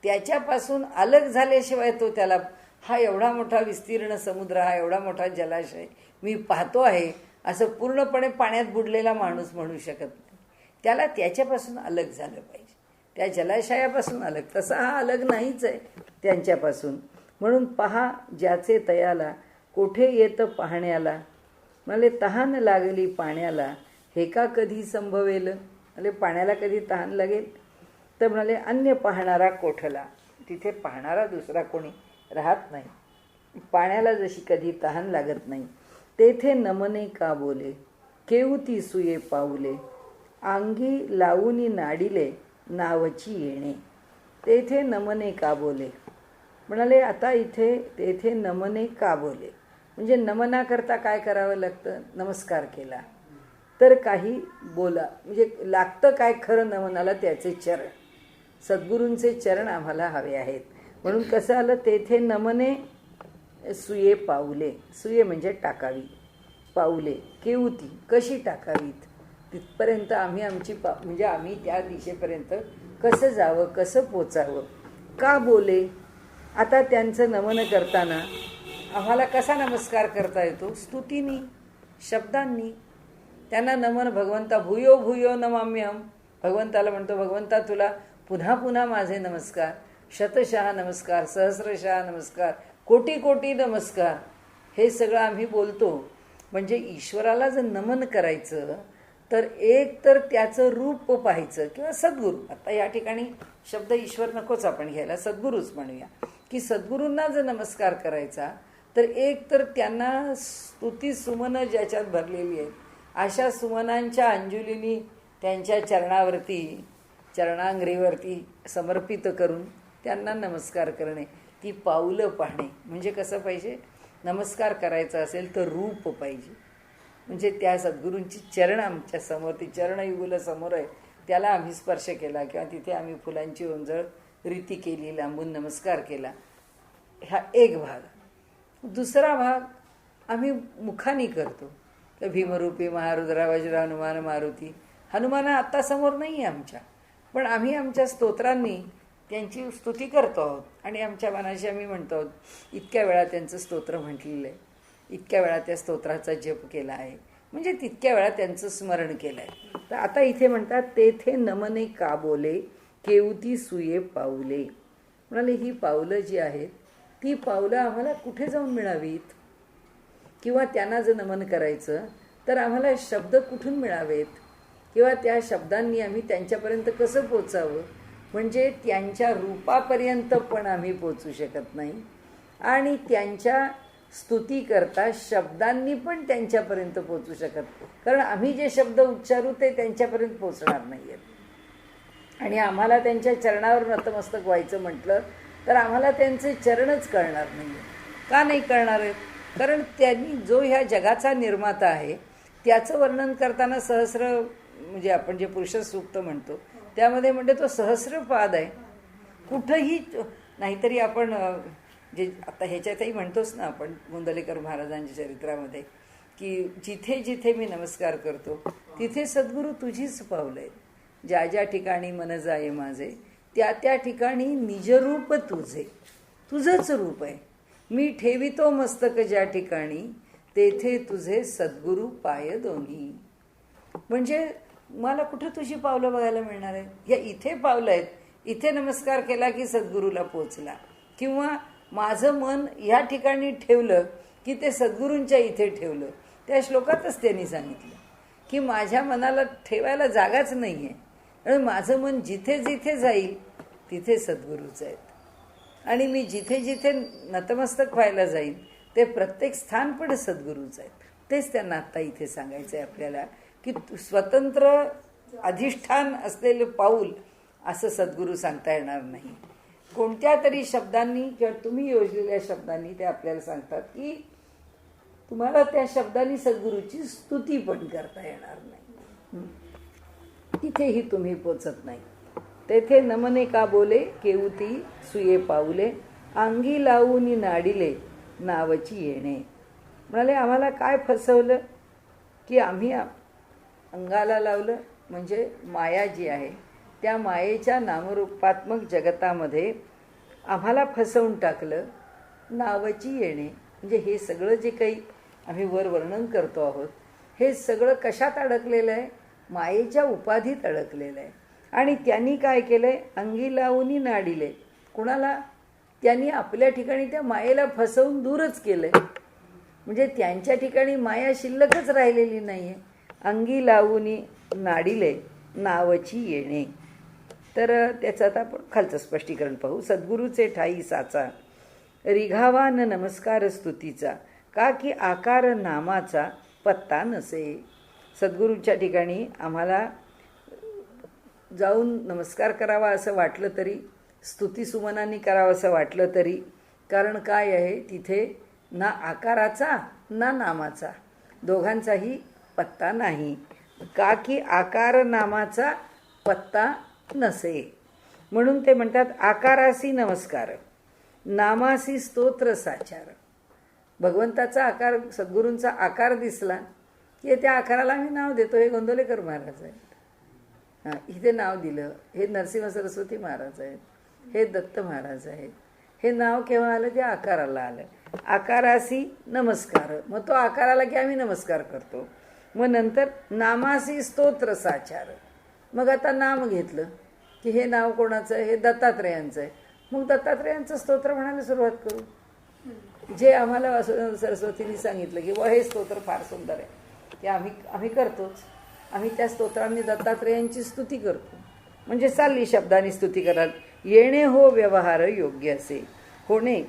त्याच्यापासून अलग झाल्याशिवाय तो त्याला, हा एवढा मोठा विस्तीर्ण समुद्र, हा एवढा मोठा जलाशय मी पाहतो आहे असं पूर्णपणे पाण्यात बुडलेला माणूस म्हणू शकत नाही. त्याला त्याच्यापासून अलग झालं पाहिजे, त्या जलाशयापासून अलग. तसा हा अलग नाहीच आहे त्यांच्यापासून. म्हणून पहा ज्याचे तयाला कोठे येतं पाहण्याला. म्हणाले तहान लागली पाण्याला हे का कधी संभवेल. म्हणजे पाण्याला कधी तहान लागेल तर म्हणाले अन्य पाहणारा कोठला. तिथे पाहणारा दुसरा कोणी राहत नाही. पाण्याला जशी कधी तहान लागत नाही. तेथे नमने का बोले केवती सुये पाऊले अंगी लावूनी नाडिले नावची येणे. तेथे नमने का बोले म्हणाले आता इथे तेथे नमने का बोले म्हणजे नमनाकरता काय करावं लागतं, नमस्कार केला तर काही बोला. म्हणजे लागतं काय खरं नमनाला, त्याचे चरण, सद्गुरूंचे चरण आम्हाला हवे आहेत. म्हणून कसं आलं, तेथे नमने सुये पाऊले, सुये म्हणजे टाकावी, पाऊले केवती कशी टाकावीत, तिथपर्यंत आम्ही आमची म्हणजे आम्ही त्या दिशेपर्यंत कसं जावं, कसं पोचावं. का बोले, आता त्यांचं नमन करताना आम्हाला कसा नमस्कार करता येतो, स्तुतीनी, शब्दांनी. त्यांना नमन भगवंता भूयो भूयो नमाम्यहम, भगवंताला म्हणतो भगवंता तुला पुन्हा पुन्हा माझे नमस्कार, शतशः नमस्कार, सहस्रशः नमस्कार, कोटी कोटी नमस्कार. हे सगळं आम्ही बोलतो. म्हणजे ईश्वराला जर नमन करायचं तर एक तर त्याचं रूप पाहायचं किंवा सद्गुरू. आता या ठिकाणी शब्द ईश्वर नकोच आपण घ्यायला, सद्गुरूच म्हणूया. की सद्गुरूंना जर नमस्कार करायचा तर एक तर त्यांना स्तुती सुमनं ज्याच्यात भरलेली आहेत अशा सुमनांच्या अंजुलीनी त्यांच्या चरणावरती, चरणांग्रीवरती समर्पित करून त्यांना नमस्कार करणे, ती पाऊलं पाहणे. म्हणजे कसं पाहिजे, नमस्कार करायचा असेल तर रूप पाहिजे. म्हणजे त्या सद्गुरूंची चरण आमच्या समोर, ती चरणयुगुल समोर आहे, त्याला आम्ही स्पर्श केला किंवा तिथे आम्ही फुलांची ओंजळ रीती केली, लांबून नमस्कार केला. हा एक भाग. दुसरा भाग आम्ही मुखानी करतो. तर भीमरूपी महारुद्रा वज्र हनुमान मारुती. हनुमान आत्ता समोर नाही आहे आमच्या, पण आम्ही आमच्या स्तोत्रांनी त्यांची स्तुती करतो आहोत आणि आमच्या मनाशी आम्ही म्हणतो आहोत इतक्या वेळा त्यांचं स्तोत्र म्हटलेलं आहे, इतक्या वेळा त्या स्तोत्राचा जप केला आहे, म्हणजे तितक्या वेळा त्यांचं स्मरण केलं आहे. तर आता इथे म्हणतात तेथे नमने का बोले केवती सुये पाऊले. म्हणाले ही पावलं जी आहेत ती पावलं आम्हाला कुठे जाऊन मिळावीत, किंवा त्यांना जर नमन करायचं तर आम्हाला शब्द कुठून मिळावेत, किंवा त्या शब्दांनी आम्ही त्यांच्यापर्यंत कसं पोचावं. म्हणजे त्यांच्या रूपापर्यंत पण आम्ही पोचू शकत नाही आणि त्यांच्या स्तुती करता शब्दांनी पण त्यांच्यापर्यंत पोचू शकत, कारण आम्ही जे शब्द उच्चारू ते त्यांच्यापर्यंत पोचणार नाही आहेत. आणि आम्हाला त्यांच्या चरणावर नतमस्तक व्हायचं म्हटलं तर आम्हाला त्यांचे चरणच कळणार नाही. का नाही कळणार आहेत, कारण त्यांनी जो ह्या जगाचा निर्माता आहे त्याचं वर्णन करताना सहस्र, म्हणजे आपण जे पुरुष सूक्त म्हणतो त्यामध्ये म्हणजे तो सहस्रपाद आहे. कुठंही नाहीतरी आपण जे आता ह्याच्यातही म्हणतोच ना आपण गोंदलेकर महाराजांच्या चरित्रामध्ये की जिथे जिथे मी नमस्कार करतो तिथे सद्गुरू तुझीच पावलं आहे. ज्या ज्या ठिकाणी मन जाये माझे त्या त्या ठिकाणी निजरूप तुझे, तुझंच रूप आहे. मी ठेवितो मस्तक ज्या ठिकाणी तेथे तुझे सद्गुरू पाय दोन्ही. म्हणजे मला कुठं तुझी पावलं बघायला मिळणार आहे, या इथे पावलं आहेत, इथे नमस्कार केला की सद्गुरूला पोचला, किंवा माझं मन या ठिकाणी ठेवलं की ते सद्गुरूंच्या इथे ठेवलं. त्या श्लोकातच त्यांनी सांगितलं की माझ्या मनाला ठेवायला जागाच नाही आहे, आणि माझं मन जिथे जिथे जाईल तिथे सद्गुरूच आहेत आणि मी जिथे जिथे नतमस्तक व्हायला जाईन ते प्रत्येक स्थान पण सद्गुरूच आहेत. तेच त्यांना आत्ता इथे सांगायचं आहे आपल्याला की स्वतंत्र अधिष्ठान असलेलं पाऊल असं सद्गुरू सांगता येणार नाही. कोणत्या तरी शब्दांनी किंवा तुम्ही योजलेल्या शब्दांनी ते आपल्याला सांगतात की तुम्हाला त्या शब्दांनी सद्गुरूची स्तुती पण करता येणार नाही. तिथेही तुम्ही पोचत नाही. तेथे नमने का बोले केऊती सुये पाऊले अंगी लावून नाडिले नावची येणे. म्हणाले आम्हाला काय फसवलं की आम्ही अंगाला लावलं म्हणजे माया जी आहे त्या मायेच्या नामरूपात्मक जगतामध्ये आम्हाला फसवून टाकलं. नावची येणे म्हणजे हे सगळं जे काही आम्ही वर वर्णन करतो आहोत हे सगळं कशात अडकलेलं आहे? मायेच्या उपाधीत अडकलेलं आहे. आणि त्यांनी काय केलंय? अंगी लावून नाडिले. कुणाला? त्यांनी आपल्या ठिकाणी त्या मायेला फसवून दूरच केलंय. म्हणजे त्यांच्या ठिकाणी माया शिल्लकच राहिलेली नाहीये. अंगी लावून नाडिले नावची येणे. तर त्याचं आता आपण खालचं स्पष्टीकरण पाहू. सद्गुरूचे ठाई साचा रिघावा न नमस्कार स्तुतीचा का की आकार नामाचा पत्ता नसे. सद्गुरूच्या ठिकाणी आम्हाला जाऊन नमस्कार करावा असं वाटलं तरी, स्तुतीसुमनांनी करावं असं वाटलं तरी, कारण काय आहे तिथे ना आकाराचा ना नामाचा दोघांचाही पत्ता नाही. का की आकार नामाचा पत्ता नसे. म्हणून ते म्हणतात आकारासी नमस्कार नामासी स्तोत्र साचार. भगवंताचा आकार, सद्गुरूंचा आकार दिसला की त्या आकाराला आम्ही नाव देतो. हे गोंदवलेकर महाराज आहेत, हां इथे नाव दिलं. हे नरसिंह सरस्वती महाराज आहेत, हे दत्त महाराज आहेत. हे नाव केव्हा आलं? त्या आकाराला आलं. आकारासी नमस्कार. मग तो आकाराला की आम्ही नमस्कार करतो. मग नंतर नामासी स्तोत्र साचार. मग आता नाम घेतलं की हे नाव कोणाचं आहे? हे दत्तात्रेयांचं आहे. मग दत्तात्रेयांचं स्तोत्र म्हणायला सुरुवात करू. जे आम्हाला वासुदेव सरस्वतींनी सांगितलं की हे स्तोत्र फार सुंदर आहे की आम्ही करतोच. आम्ही त्या स्तोत्रांनी दत्तात्रेयांची स्तुती करतो. म्हणजे चालली शब्दांनी स्तुती कराल. येणे हो व्यवहार योग्य असे. होणे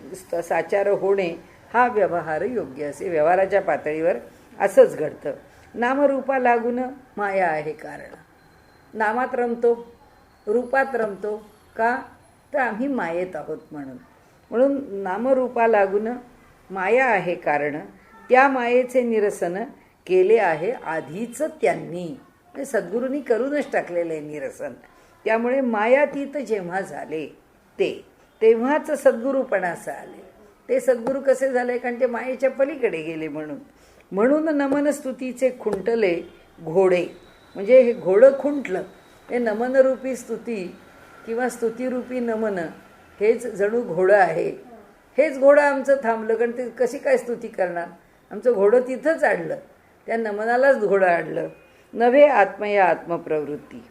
साचार होणे हा व्यवहार योग्य असे. व्यवहाराच्या पातळीवर असंच घडतं. नामरूपा लागून माया आहे कारण. नामात रमतो, रूपात रमतो. का? तर आम्ही मायेत आहोत म्हणून. म्हणून नामरूपा लागून माया आहे कारण. त्या मायेचे निरसन केले आहे आधीच त्यांनी. सद्गुरूंनी करूनच टाकलेलं आहे निरसन. त्यामुळे मायातीत जेव्हा झाले तेव्हाच सद्गुरूपणास आले. ते सद्गुरू कसे झाले? कारण ते मायेच्या पलीकडे गेले म्हणून. म्हणून नमन स्तुतीचे खुंटले घोडे. म्हणजे हे घोडं खुंटलं. हे नमनरूपी स्तुती किंवा स्तुतीरूपी नमन हेच जणू घोडं आहे. हेच घोडं आमचं थांबलं. कारण ते कशी काय स्तुती करणार? आमचं घोडं तिथंच अडलं. त्या नमनालाच घोडं अडलं. नव्हे आत्मया आत्मप्रवृत्ती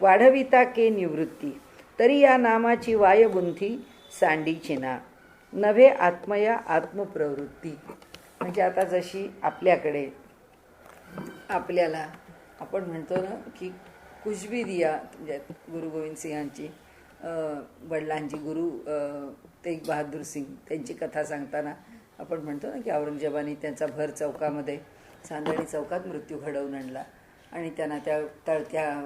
वाढविता के निवृत्ती तरी या नामाची वायबुंथी सांडीची ना. नव्हे आत्मया आत्मप्रवृत्ती म्हणजे आता जशी आपल्याकडे आपल्याला आपण म्हणतो ना की कुछ भी दिया, म्हणजे गुरु गोविंद सिंहांची वडिलांची गुरु तेग बहादूर सिंग त्यांची कथा सांगताना आपण म्हणतो ना की औरंगजेबाने त्यांचा भर चौकामध्ये चांदणी चौकात मृत्यू घडवून आणला आणि त्यांना त्या तळत्या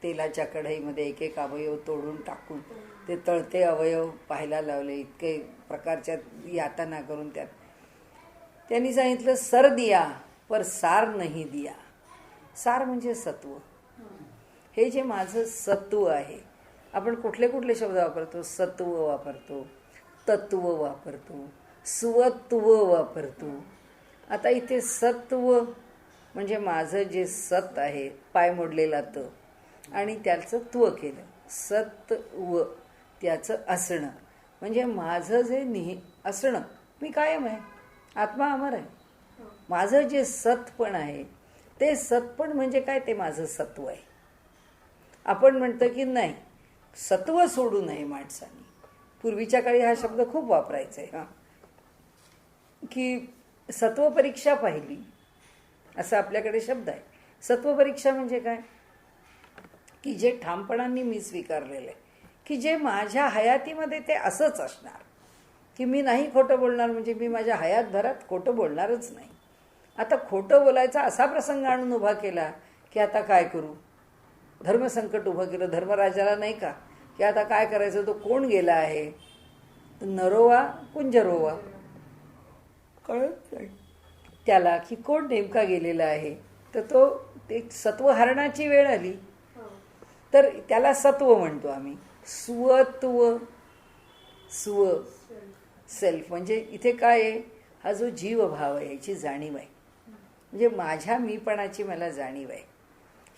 तेलाच्या कढईमध्ये एक एक अवयव तोडून टाकून ते तळते अवयव पाहायला लावले. इतके प्रकारच्या यातना करून त्यात त्यांनी सांगितलं सर दिया पर सार नाही दिया. सार म्हणजे सत्व. हे जे माझं सत्व आहे, आपण कुठले कुठले शब्द वापरतो? सत्व वापरतो, तत्व वापरतो, सुवत्व वापरतो. आता इथे सत्व म्हणजे माझं जे सत आहे, पाय मोडलेला त आणि त्याचं त्व केलं, सत्व त्याचं असणं. म्हणजे माझं जे असणं, मी कायम आहे, आत्मा अमर आहे. माझं जे सतपण आहे ते सतपण म्हणजे काय? ते माझं सत्व आहे. आपण म्हणतो की नाही सत्व सोडू नये माणसाने. पूर्वीच्या काळी हा शब्द खूप वापरायचा आहे. की सत्व परीक्षा पाहिली असा आपल्याकडे शब्द आहे. सत्व परीक्षा म्हणजे काय? की जे ठामपणाने मी स्वीकारलेलं आहे, की जे माझ्या हयातीमध्ये ते असंच असणार, की मी नाही खोटं बोलणार, म्हणजे मी माझ्या हयातभरात खोटं बोलणारच नाही. आता खोटं बोलायचा असा प्रसंग आणून उभा केला की आता काय करू, धर्मसंकट उभं केलं धर्मराजाला, नाही का, की आता काय करायचं, तो कोण गेला आहे, नरोवा कुंजरोवा, कळत नाही त्याला की कोण नेमका गेलेला आहे. तर तो ते सत्वहरणाची वेळ आली, तर त्याला सत्व म्हणतो आम्ही. स्वत्व, स्व सेल्फ, म्हणजे इथे काय आहे, हा जो जीवभाव आहे याची जाणीव आहे, म्हणजे माझ्या मीपणाची मला जाणीव आहे.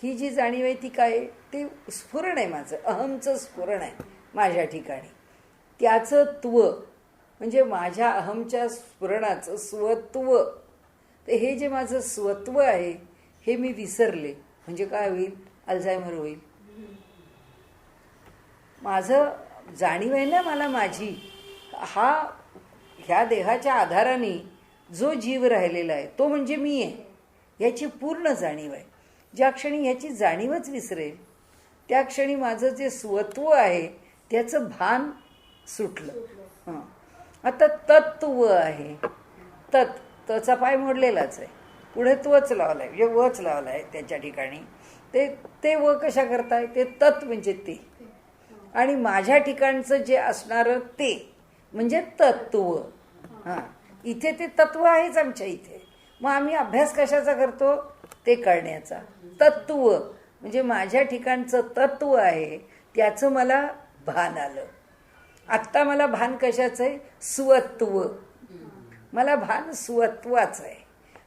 ही जी जाणीव आहे ती काय आहे, ते स्फुरण आहे, माझं अहमचं स्फुरण आहे माझ्या ठिकाणी. त्याचं त्व म्हणजे माझ्या अहमच्या स्फुरणाचं स्वत्व. तर हे जे माझं स्वत्व आहे हे मी विसरले म्हणजे काय होईल, अल्झायमर होईल. माझं जाणीव आहे ना मला माझी, ह्या देहाच्या आधाराने जो जीव राहिलेला आहे तो म्हणजे मी आहे याची पूर्ण जाणीव आहे. ज्या क्षणी ह्याची जाणीवच विसरेल त्या क्षणी माझं जे स्वत्व आहे त्याचं भान सुटलं. हां, आता तत्व आहे, तचा पाय मोडलेलाच आहे, पुढे त्वच लावला आहे, म्हणजे वच लावला आहे त्याच्या ठिकाणी. ते व कशा करताय, ते तत् म्हणजे ते, आणि माझ्या ठिकाणचं जे असणारं ते म्हणजे तत्व. हां, इथे ते तत्व आहेच आमच्या इथे. मग आम्ही अभ्यास कशाचा करतो, ते कळण्याचा. तत्व म्हणजे माझ्या ठिकाणचं तत्व आहे त्याचं मला भान आलं. आत्ता मला भान कशाचं आहे, स्वत्व. मला भान स्वत्वाचं आहे,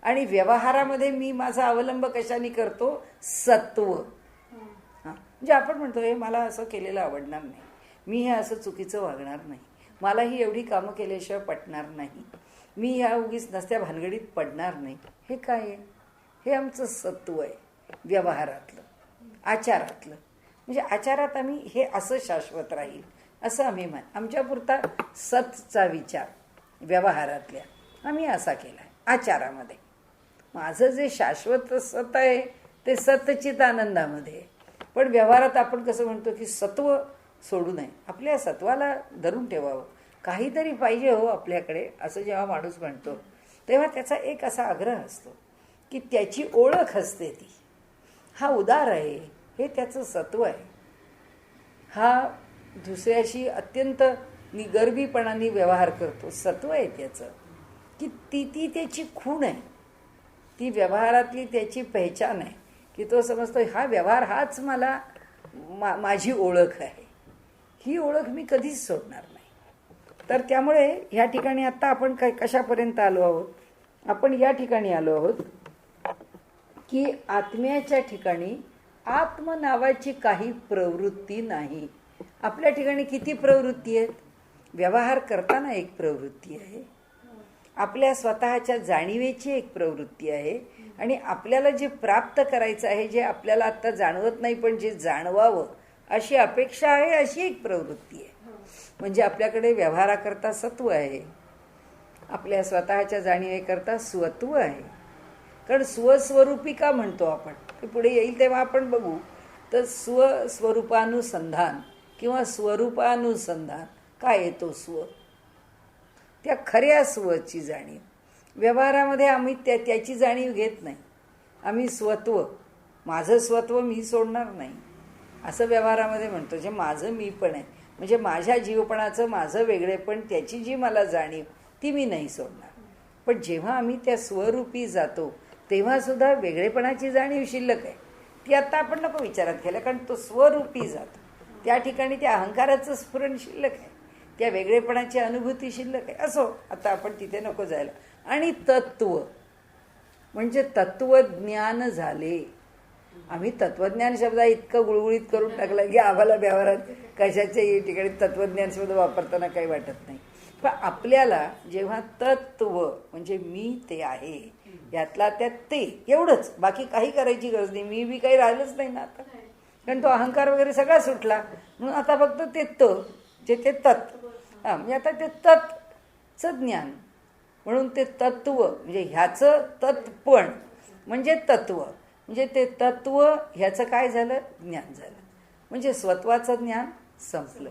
आणि व्यवहारामध्ये मी माझा अवलंब कशाने करतो, सत्व. हां, म्हणजे आपण म्हणतो हे मला असं केलेलं आवडणार नाही, मी हे असं चुकीचं वागणार नाही, मला ही एवढी कामं केल्याशिवाय पटणार नाही, मी ह्या उगीच नसत्या भानगडीत पडणार नाही. हे काय आहे, हे आमचं सत्व आहे व्यवहारातलं, आचारातलं. म्हणजे आचारात आम्ही हे असं शाश्वत राहील असं आम्ही आमच्यापुरता सतचा विचार व्यवहारातल्या आम्ही असा केला आहे आचारामध्ये. माझं जे शाश्वत सत आहे ते सतचित आनंदामध्ये. पण व्यवहारात आपण कसं म्हणतो की सत्व सोडू नये, आपल्या सत्वाला धरून ठेवावं, काहीतरी पाहिजे हो आपल्याकडे, असं जेव्हा माणूस म्हणतो तेव्हा त्याचा एक असा आग्रह असतो की त्याची ओळख असते, ती हा उदार आहे, हे त्याचं सत्व आहे. हा दुसऱ्याशी अत्यंत निगर्वीपणाने व्यवहार करतो, सत्व आहे त्याचं, की ती त्याची खूण आहे, ती व्यवहारातली त्याची पहिचान आहे, की तो समजतो हा व्यवहार हाच मला माझी ओळख आहे, ही ओळख मी कधीच सोडणार नाही. तर त्यामुळे ह्या ठिकाणी आत्ता आपण कशापर्यंत आलो आहोत, आपण या ठिकाणी आलो आहोत की आत्म्याच्या ठिकाणी आत्म नावाची काही प्रवृत्ती नाही. आपल्या ठिकाणी किती प्रवृत्ती आहेत, व्यवहार करताना एक प्रवृत्ती आहे, आपल्या स्वतःच्या जाणीवेची एक प्रवृत्ती आहे, आणि आपल्याला जे प्राप्त करायचं आहे, जे आपल्याला आत्ता जाणवत नाही पण जे जाणवावं अशी अपेक्षा आहे, अशी एक प्रवृत्ती आहे. म्हणजे आपल्याकडे व्यवहाराकरता सत्व आहे, आपल्या स्वतःच्या जाणीवेकरता स्वत्व आहे. कारण स्वस्वरूपी का म्हणतो आपण, ते पुढे येईल तेव्हा आपण बघू. तर स्वस्वरूपानुसंधान किंवा स्वरूपानुसंधान काय येतो, स्व, त्या खऱ्या स्वची जाणीव. व्यवहारामध्ये आम्ही त्याची जाणीव घेत नाही, आम्ही स्वत्व, माझं स्वत्व मी सोडणार नाही असं व्यवहारामध्ये म्हणतो. जे माझं मी पण आहे, म्हणजे माझ्या जीवपणाचं माझं वेगळेपण, त्याची जी मला जाणीव ती मी नाही सोडणार. पण जेव्हा आम्ही त्या स्वरूपी जातो तेव्हा सुद्धा वेगळेपणाची जाणीव शिल्लक आहे, ती आता आपण नको विचारात घ्यायला, कारण तो स्वरूपी जातो त्या ठिकाणी त्या अहंकाराचं स्फुरण शिल्लक आहे, त्या वेगळेपणाची अनुभूती शिल्लक आहे. असो, आता आपण तिथे नको जायला. आणि तत्व म्हणजे तत्वज्ञान झाले. आम्ही तत्वज्ञान शब्द इतकं गुळगुळीत करून टाकला की आम्हाला व्यवहारात कशाच्याही ठिकाणी तत्वज्ञान शब्द वापरताना काही वाटत नाही. पण आपल्याला जेव्हा तत्व म्हणजे मी ते आहे, यातला त्यात ते एवढंच, बाकी काही करायची गरज नाही, मी बी काही राहिलंच नाही ना आता, कारण तो अहंकार वगैरे सगळा सुटला. म्हणून आता फक्त ते जे ते तत्, हां, म्हणजे आता ते तत्चं ज्ञान, म्हणून ते तत्व म्हणजे ह्याचं तत्पण म्हणजे तत्व, म्हणजे ते तत्व ह्याचं काय झालं, ज्ञान झालं. म्हणजे स्वत्वाचं ज्ञान संपलं.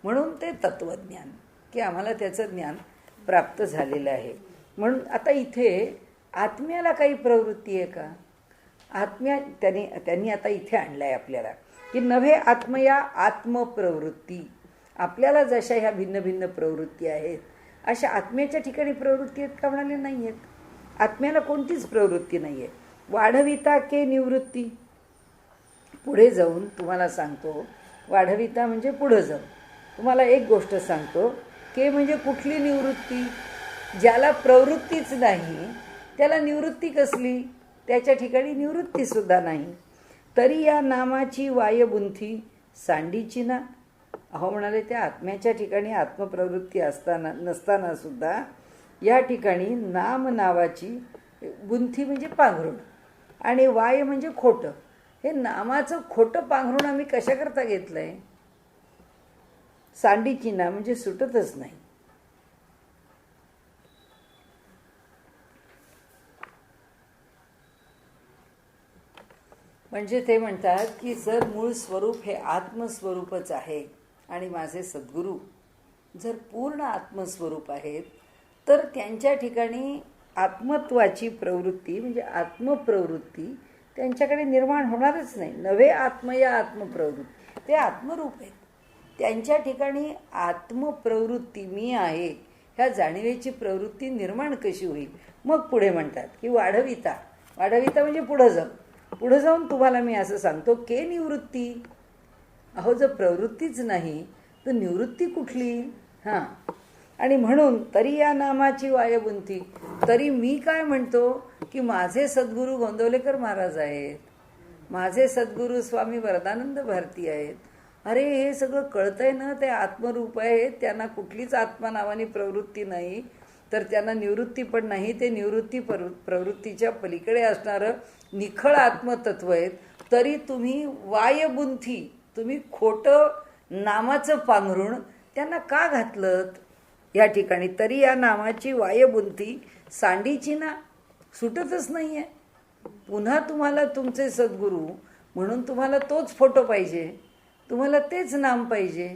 म्हणून ते तत्वज्ञान, की आम्हाला त्याचं ज्ञान प्राप्त झालेलं आहे. म्हणून आता इथे आत्म्याला काही प्रवृत्ती आहे का? आत्म्या त्यांनी आता इथे आणलं आहे आपल्याला, की नव्हे आत्मया आत्मप्रवृत्ती. आपल्याला जशा ह्या भिन्न भिन्न प्रवृत्ती आहेत अशा आत्म्याच्या ठिकाणी प्रवृत्ती आहेत का? म्हणाले नाही आहेत. आत्म्याला कोणतीच प्रवृत्ती नाही आहे. वाढविता के निवृत्ती. पुढे जाऊन तुम्हाला सांगतो, वाढविता म्हणजे पुढं जाऊन तुम्हाला एक गोष्ट सांगतो, के म्हणजे कुठली निवृत्ती? ज्याला प्रवृत्तीच नाही त्याला निवृत्ती कसली? त्याच्या ठिकाणी निवृत्तीसुद्धा नाही. तरी या नामाची वायबुंथी सांडीची ना. अहो म्हणाले, त्या आत्म्याच्या ठिकाणी आत्मप्रवृत्ती नसताना सुद्धा या ठिकाणी नाम नावाची बुंथी म्हणजे पांघरुण आणि वाय म्हणजे खोटं. हे नामाचं खोटं पांघरुण आम्ही कशाकरता घेतलंय? सांडीची ना म्हणजे सुटतच नाही. म्हणजे ते म्हणतात की जर मूळ स्वरूप हे आत्मस्वरूपच आहे आणि माझे सद्गुरू जर पूर्ण आत्मस्वरूप आहेत, तर त्यांच्या ठिकाणी आत्मत्वाची प्रवृत्ती म्हणजे आत्मप्रवृत्ती त्यांच्याकडे निर्माण होणारच नाही. नवे आत्मया आत्मप्रवृत्ती, ते आत्मरूप आहेत. त्यांच्या ठिकाणी आत्मप्रवृत्ती मी आहे ह्या जाणीवेची प्रवृत्ती निर्माण कशी होईल? मग पुढे म्हणतात की वाढविता. वाढविता म्हणजे पुढं जाऊन तुम्हाला मी असं सांगतो, के निवृत्ती. अहो जर प्रवृत्तीच नाही तर निवृत्ती कुठली? हां. आणि म्हणून तरी या नामाची वायबुंथी. तरी मी काय म्हणतो की माझे सद्गुरू गोंदवलेकर महाराज आहेत, माझे सद्गुरू स्वामी वरदानंद भारती आहेत. अरे हे सगळं कळतंय ना, ते आत्मरूप आहेत, त्यांना कुठलीच आत्मा नावानी प्रवृत्ती नाही, तर त्यांना निवृत्ती पण नाही. ते निवृत्ती प्रवृत्तीच्या पलीकडे असणारं निखळ आत्मतत्व आहेत. तरी तुम्ही वायबुंथी, तुम्ही खोटं नामाचं पांघरुण त्यांना का घातलं या ठिकाणी? तरी या नामाची वायबुंथी सांडीची ना, सुटतच नाही आहे. पुन्हा तुम्हाला तुमचे सद्गुरू म्हणून तुम्हाला तोच फोटो पाहिजे, तुम्हाला तेच नाम पाहिजे,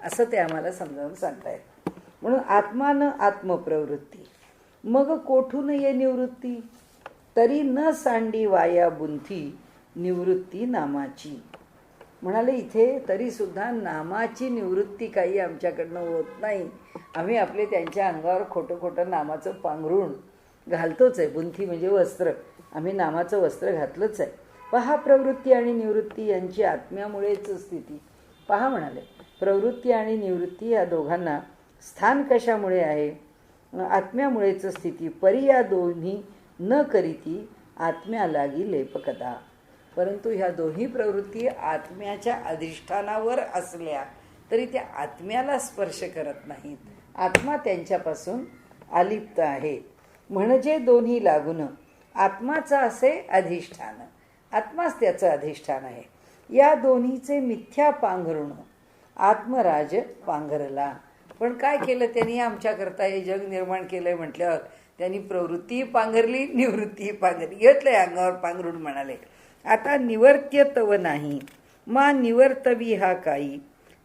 असं ते आम्हाला समजावून सांगतायत. म्हणून आत्मान आत्मप्रवृत्ती. मग कोठून ये निवृत्ती? तरी न सांडी वाया बुंथी निवृत्ती नामाची. म्हणाले इथे तरी सुद्धा नामाची निवृत्ती काही आमच्याकडनं होत नाही. आम्ही आपले त्यांच्या अंगावर खोटं खोटं नामाचं पांघरुण घालतोच आहे. बुंथी म्हणजे वस्त्र, आम्ही नामाचं वस्त्र घातलंच आहे. पहा प्रवृत्ती आणि निवृत्ती यांची आत्म्यामुळेच स्थिती. पहा म्हणाले, प्रवृत्ती आणि निवृत्ती या दोघांना स्थान कशामुळे आहे? आत्म्यामुळेच स्थिती. परी या दोन्ही न करीती आत्म्या लागी लेपकता. परंतु ह्या दोन्ही प्रवृत्ती आत्म्याच्या अधिष्ठानावर असल्या तरी त्या आत्म्याला स्पर्श करत नाहीत. आत्मा त्यांच्यापासून अलिप्त आहे. म्हणजे दोन्ही लागून आत्माचं असे अधिष्ठान, आत्माच त्याचं अधिष्ठान आहे. या दोन्हीचे मिथ्या पांघरुण आत्मराज पांघरला. पण काय केलं त्यांनी? आमच्याकरता हे जग निर्माण केलंय म्हटल्यावर त्यांनी प्रवृत्तीही पांघरली, निवृत्तीही पांघरली, घेतलंय अंगावर पांघरुण. म्हणाले आता निवर्त्य तव नाही मा निवर्तवी हा काही,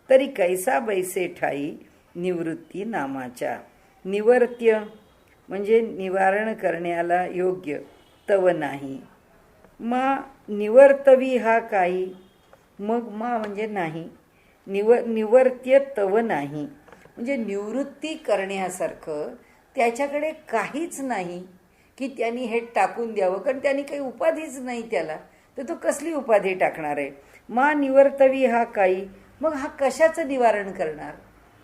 तरी कैसा बैसे ठाई निवृत्ती नामाच्या. निवर्त्य म्हणजे निवारण करण्याला योग्य, तव नाही. मा निवर्तवी हा काही, मग मा म्हणजे नाही, निवर्त्य तव नाही म्हणजे निवृत्ती करण्यासारखं त्याच्याकडे काहीच नाही की त्यांनी हे टाकून द्यावं, कारण त्यांनी काही उपाधीच नाही त्याला, तर तो कसली उपाधी टाकणार आहे? मा निवर्तवी हा काही, मग हा कशाचं निवारण करणार?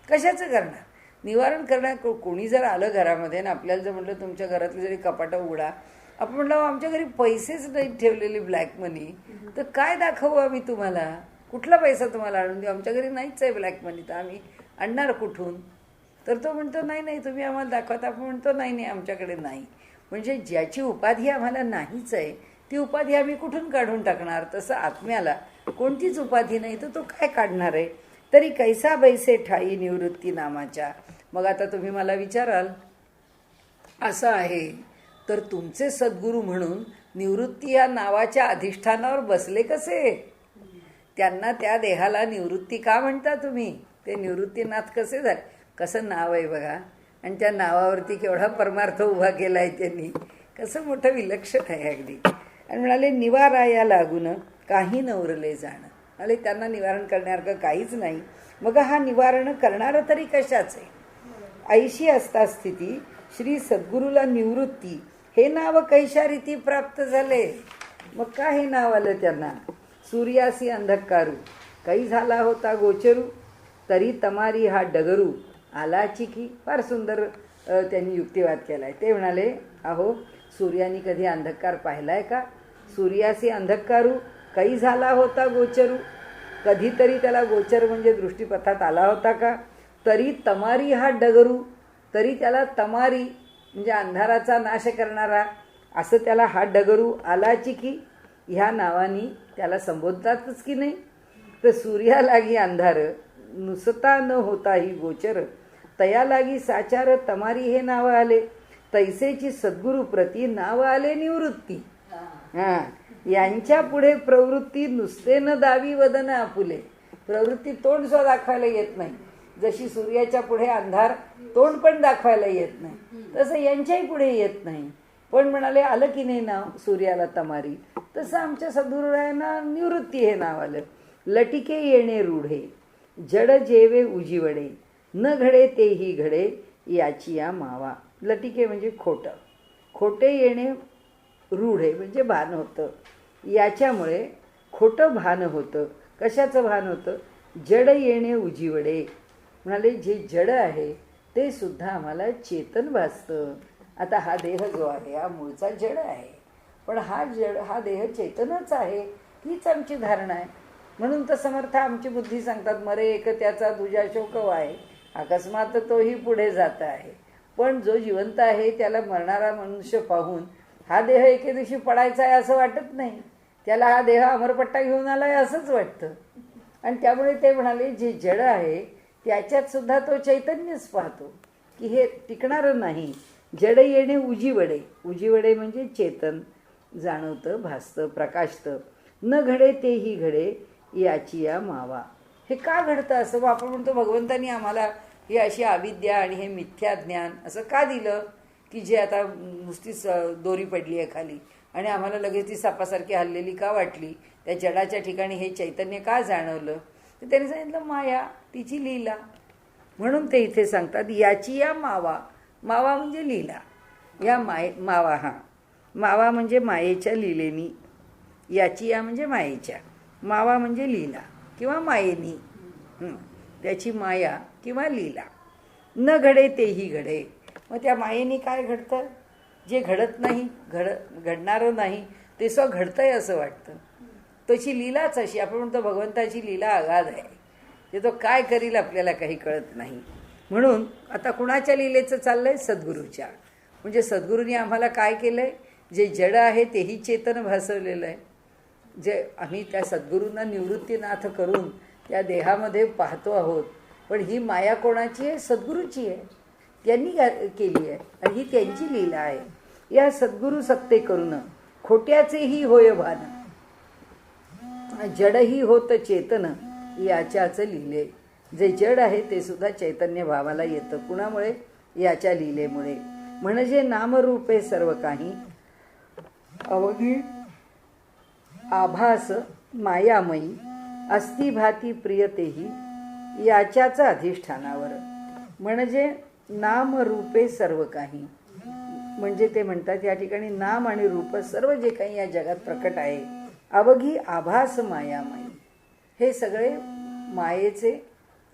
कशाचं करणार? निवारण करणार कोणी जर आलं घरामध्ये आणि आपल्याला जर म्हटलं तुमच्या घरातली जरी कपाटं उघडा, आपण म्हटलं आमच्या घरी पैसेच नाही ठेवलेले ब्लॅक मनी, तर काय दाखवू आम्ही तुम्हाला? कुठला पैसा तुम्हाला आणून देऊ? आमच्या घरी नाहीच आहे ब्लॅक मनी, तर आम्ही आणणार कुठून? तर तो म्हणतो नाही नाही तुम्ही आम्हाला दाखवता. आपण म्हणतो नाही नाही आमच्याकडे नाही. म्हणजे ज्याची उपाधी आम्हाला नाहीच आहे ती उपाधी आम्ही कुठून काढून टाकणार? तसं आत्म्याला कोणतीच उपाधी नाही तर तो काय काढणार आहे? तरी कैसा बैसे ठाई निवृत्ती नामाच्या. मग आता तुम्ही मला विचाराल असं आहे तर तुमचे सद्गुरू म्हणून निवृत्ती या नावाच्या अधिष्ठानावर बसले कसे? त्यांना त्या देहाला निवृत्ती का म्हणता तुम्ही? ते निवृत्तीनाथ कसे झाले? कसं नाव आहे बघा, आणि त्या नावावरती केवढा परमार्थ उभा केला आहे त्यांनी, कसं मोठं विलक्षण आहे अगदी. आणि म्हणाले निवाराया लागून काही न उरले जाणं. म्हणाले त्यांना निवारण करण्यासारखं काहीच नाही. मग हा निवारण करणारं तरी कशाच आहे? ऐशी असता स्थिती श्री सद्गुरूला निवृत्ती हे नाव कैशा रीती प्राप्त झाले. मग का हे नाव आलं त्यांना? सूर्यासी अंधकारू काही झाला होता गोचरू, तरी तमारी हा डगरू आला चिकी. फार सुंदर त्यांनी युक्तिवाद केलाय. ते म्हणाले अहो सूर्याने कधी अंधकार पाहिलाय का? सूर्यासी अंधकारू काही झाला होता गोचरू, कधीतरी त्याला गोचर म्हणजे दृष्टीपथात आला होता का? तरी तमारी हा डगरू, तरी त्याला तमारी म्हणजे अंधाराचा नाश करणारा असं त्याला हा डगरू आलाची की ह्या नावानी त्याला संबोधतातच की नाही. तर सूर्या लागी अंधार नुसता न होता ही गोचर, तया लागी साचार तमारी हे नाव आले. तैसेची सद्गुरु प्रती नाव आले निवृत्ती. हा, यांच्या पुढे प्रवृत्ती नुसते न दावी वदन आपुले. प्रवृत्ती तोंड सुद्धा दाखवायला येत नाही. जशी सूर्याच्या पुढे अंधार तोंड पण दाखवायला येत नाही, तसं यांच्याही पुढे येत नाही. पण म्हणाले आलं की नाही नाव सूर्याला तमारी, तसं आमच्या सद्गुरुरायांना निवृत्ती हे नाव आलं. लटिके येणे रूढे जड जेवे उजिवडे, न घडे तेही घडे याची या मावा. लटिके म्हणजे खोटं, खोटे येणे रूढे म्हणजे भान होतं. याच्यामुळे खोटं भान होतं. कशाचं भान होतं? जड येणे उजिवडे. म्हणाले जे जड आहे ते सुद्धा आम्हाला चेतन भासतं. आता हा देह जो आहे हा मूळचा जड आहे, पण हा देह चेतनच आहे, हीच आमची धारणा आहे. म्हणून तर समर्थ आमची बुद्धी सांगतात मरे एक त्याचा तुझ्या शोक आहे, अकस्मात तोही पुढे जात आहे. पण जो जिवंत आहे त्याला मरणारा मनुष्य पाहून हा देह एके दिवशी पडायचा आहे असं वाटत नाही. त्याला हा देह अमरपट्टा घेऊन आलाय असंच वाटतं. आणि त्यामुळे ते म्हणाले जे जड आहे त्याच्यात सुद्धा तो चैतन्यच पाहतो की हे टिकणारं नाही. जड येणे उजिवडे, उजिवडे म्हणजे चेतन जाणवतं, भासतं, प्रकाशतं. न घडे तेही घडे याची या मावा. हे का घडतं असं? आपण म्हणतो भगवंतांनी आम्हाला ही अशी अविद्या आणि हे मिथ्या ज्ञान असं का दिलं की जे आता नुसतीच दोरी पडली आहे खाली आणि आम्हाला लगेच ती सापासारखी हललेली का वाटली? त्या जडाच्या ठिकाणी हे चैतन्य का जाणवलं? तर त्यांनी सांगितलं माया, तिची लीला. म्हणून ते इथे सांगतात याची या मावा. मावा म्हणजे लीला. या मावा, हा मावा म्हणजे मायेच्या लीलेनी. याची या म्हणजे मायेच्या, मावा म्हणजे लीला किंवा मायेनी. त्याची माया किंवा लीला. न घडे तेही घडे. मग त्या मायेनी काय घडतं? जे घडत नाही, घडणारं नाही ते स्वतः घडतंय असं वाटतं. तशी लीलाच अशी. आपण म्हणतो भगवंताची लीला अगाध आहे, ते तो काय करील आपल्याला काही कळत नाही. म्हणून आता कुणाच्या लीलेचं चाललंय? सद्गुरूच्या. म्हणजे सद्गुरूंनी आम्हाला काय केलंय? जे जड आहे तेही चेतन भासवलेलं आहे. जे आम्ही त्या सद्गुरूंना निवृत्तीनाथ करून त्या देहामध्ये पाहतो आहोत. पण ही माया कोणाची आहे? सद्गुरूची आहे. त्यांनी केली आहे आणि ही त्यांची लीला आहे. या सद्गुरू सत्ते करून खोट्याचेही होय भान, जडही होत चेतन याच्याच लिहिले. जे जड आहे ते सुद्धा चैतन्य भावाला येतं. कुणामुळे? याच्या लीलेमुळे. म्हणजे नामरूपे सर्व काही अवघी आभास मायामयी अस्थिभाती प्रियतेही याच्याच अधिष्ठानावर. म्हणजे नामरूपे सर्व काही म्हणजे ते म्हणतात या ठिकाणी नाम आणि रूप सर्व जे काही या जगात प्रकट आहे अवघी आभास मायामयी, हे सगळे मायेचे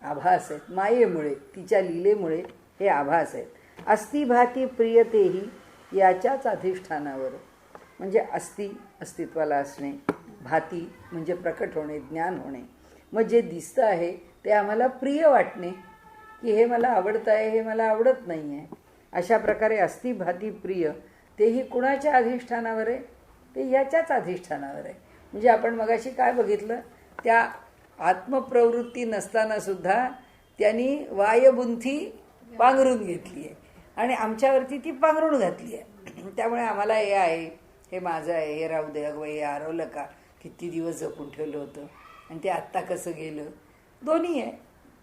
आभास आहेत. मायेमुळे, तिच्या लीलेमुळे हे आभास आहेत. अस्थिभाती प्रियतेही याच्याच अधिष्ठानावर. म्हणजे अस्तित्वाला असणे, भाती म्हणजे प्रकट होणे, ज्ञान होणे. मग जे दिसतं आहे ते आम्हाला प्रिय वाटणे की हे मला आवडतं आहे, हे मला आवडत नाही आहे. अशा प्रकारे अस्थिभाती प्रिय तेही कुणाच्या अधिष्ठानावर आहे? ते याच्याच अधिष्ठानावर आहे. म्हणजे आपण मगाशी काय बघितलं? त्या आत्मप्रवृत्ती नसताना सुद्धा त्यांनी वायबुंथी पांघरून घेतली आहे आणि आमच्यावरती ती पांघरून घातली आहे. त्यामुळे आम्हाला हे आहे, हे माझं आहे, हे राहू दे, अगं हे हरवलं का? किती दिवस जपून ठेवलं होतं आणि ते आत्ता कसं गेलं. दोन्ही आहे.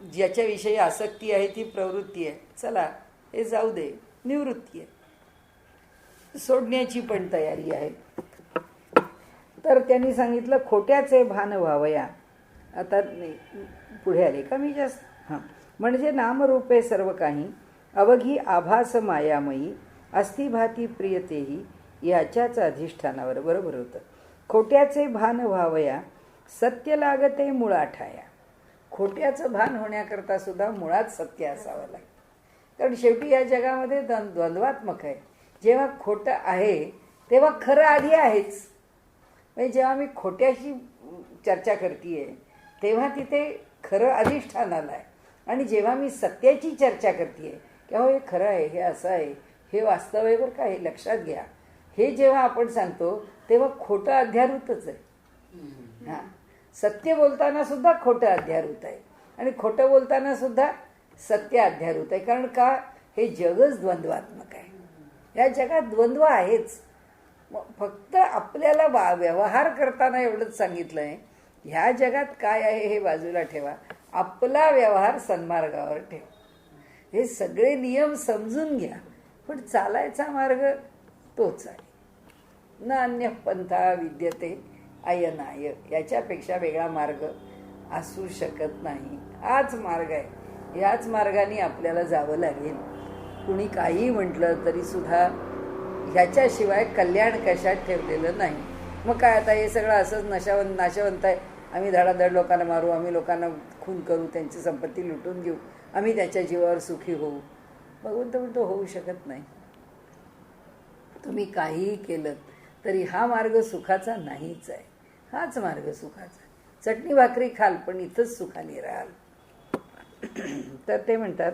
ज्याच्याविषयी आसक्ती आहे ती प्रवृत्ती आहे, चला हे जाऊ दे, निवृत्ती आहे, सोडण्याची पण तयारी आहे. तर त्यांनी सांगितलं खोट्याचे भान व्हावया. आता नाही पुढे आले का मी जास्त. हां, म्हणजे नामरूपे सर्व काही अवघी आभास मायामयी अस्थिभाती प्रियतेही याच्याच अधिष्ठानावर. बरोबर होतं. खोट्याचे भान व्हावया सत्य लागते मुळा ठाया. खोट्याचं भान होण्याकरता सुद्धा मुळात सत्य असावं लागतं. कारण शेवटी या जगामध्ये द्वंद्वात्मक आहे. जेव्हा खोटं आहे तेव्हा खरं आधी आहेच. म्हणजे जेव्हा मी खोट्याशी चर्चा करते तेव्हा तिथे खरं अधिष्ठानाला आहे. आणि जेव्हा मी सत्याची चर्चा करते की हो हे खरं आहे, हे असं आहे, हे वास्तव आहे बरं का, हे लक्षात घ्या, हे जेव्हा आपण सांगतो तेव्हा खोटं अध्यारूतच आहे. हां, सत्य बोलताना सुद्धा खोटं अध्यारूत आहे आणि खोटं बोलताना सुद्धा सत्य अध्यारूत आहे. कारण का, हे जगच द्वंद्वात्मक आहे. या जगात द्वंद्व आहेच. फक्त आपल्याला व्यवहार करताना एवढंच सांगितलं आहे, ह्या जगात काय आहे हे बाजूला ठेवा, आपला व्यवहार सन्मार्गावर ठेवा. हे सगळे नियम समजून घ्या, पण चालायचा मार्ग तोच आहे. न अन्य पंथा विद्यते अयनाय. याच्यापेक्षा वेगळा मार्ग असू शकत नाही. हाच मार्ग आहे. याच मार्गाने आपल्याला जावं लागेल. कुणी काही म्हटलं तरी सुद्धा ह्याच्याशिवाय कल्याण कशात ठेवलेलं नाही. मग काय आता हे सगळं असंच नाशवंत आहे. आम्ही धडाधड लोकांना मारू, आम्ही लोकांना खून करू, त्यांची संपत्ती लुटून घेऊ, आम्ही त्याच्या जीवावर सुखी होऊ. भगवंत म्हणतो होऊ शकत नाही. तुम्ही काहीही केलं तरी हा मार्ग सुखाचा नाहीच आहे. हाच मार्ग सुखाचा. चटणी भाकरी खाल पण इथंच सुखाने राहाल. तर ते म्हणतात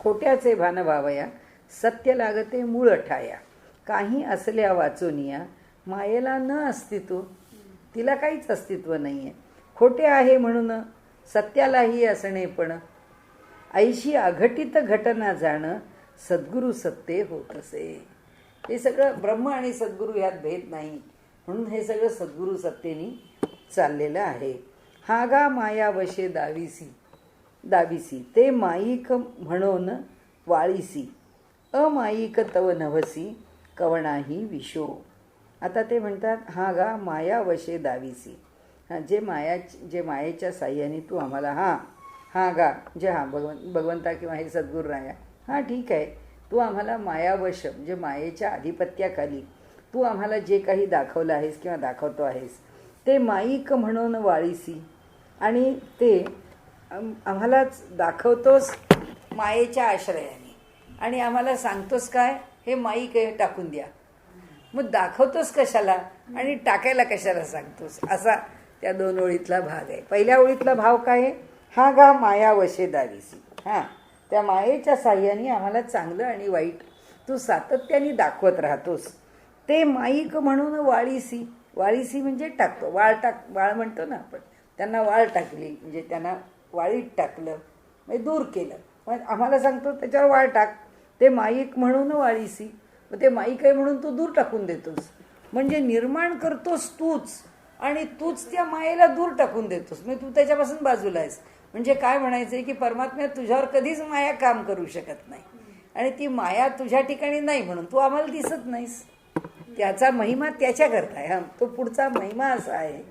खोट्याचे भान व्हावया सत्य लागते मूळ ठाया. काही असल्या वाचोनिया मायेला न अस्तित्व. तिला काहीच अस्तित्व नाही आहे. खोटे आहे म्हणून सत्यालाही असणे पण ऐशी अघटित घटना जाणं सद्गुरू सत्य होत असे. हे सगळं ब्रह्म आणि सद्गुरू ह्यात भेद नाही म्हणून हे सगळं सद्गुरू सत्तेनी चाललेलं आहे. हागा माया वशे दाविसी ते माईक म्हणून वाळीसी अमाईक तव नभसी कवणाही विशो. आता ते म्हणतात हा गा माया वशे दाविसी. हां, जे मायेच्या साह्याने तू आम्हाला हा गा जे भगवंता किंवा हे सद्गुरू राया, हां ठीक आहे, तू आम्हाला मायावश म्हणजे मायेच्या आधिपत्याखाली तू आम्हाला जे काही दाखवलं आहेस किंवा दाखवतो आहेस ते माईक म्हणून वाळीसी. आणि ते आम्हालाच दाखवतोस मायेच्या आश्रयाने आणि आम्हाला सांगतोस काय, हे माईक टाकून द्या. मग दाखवतोस कशाला आणि टाकायला कशाला सांगतोस, असा त्या 2 ओळीतला भाग आहे. पहिल्या ओळीतला भाव काय आहे, हा गा माया वशे दाविसी. हां, त्या मायेच्या साह्याने आम्हाला चांगलं आणि वाईट तू सातत्याने दाखवत राहतोस. ते माईक म्हणून वाळीसी म्हणजे टाकतो. वाळ म्हणतो ना आपण, त्यांना वाळ टाकली म्हणजे त्यांना वाळीत टाकलं म्हणजे दूर केलं. मग आम्हाला सांगतो त्याच्यावर वाळ टाक. ते माईक म्हणून वाळीसी. मग ते माईक आहे म्हणून तू दूर टाकून देतोस. म्हणजे निर्माण करतोस तूच आणि तूच त्या मायेला दूर टाकून देतोस. म्हणजे तू त्याच्यापासून बाजूला आहेस. म्हणजे काय म्हणायचं की परमात्म्या तुझ्यावर कधीच माया काम करू शकत नाही आणि ती माया तुझ्या ठिकाणी नाही म्हणून तू आम्हाला दिसत नाहीस. त्याचा महिमा त्याच्याकरता आहे. तो पुढचा महिमा असा आहे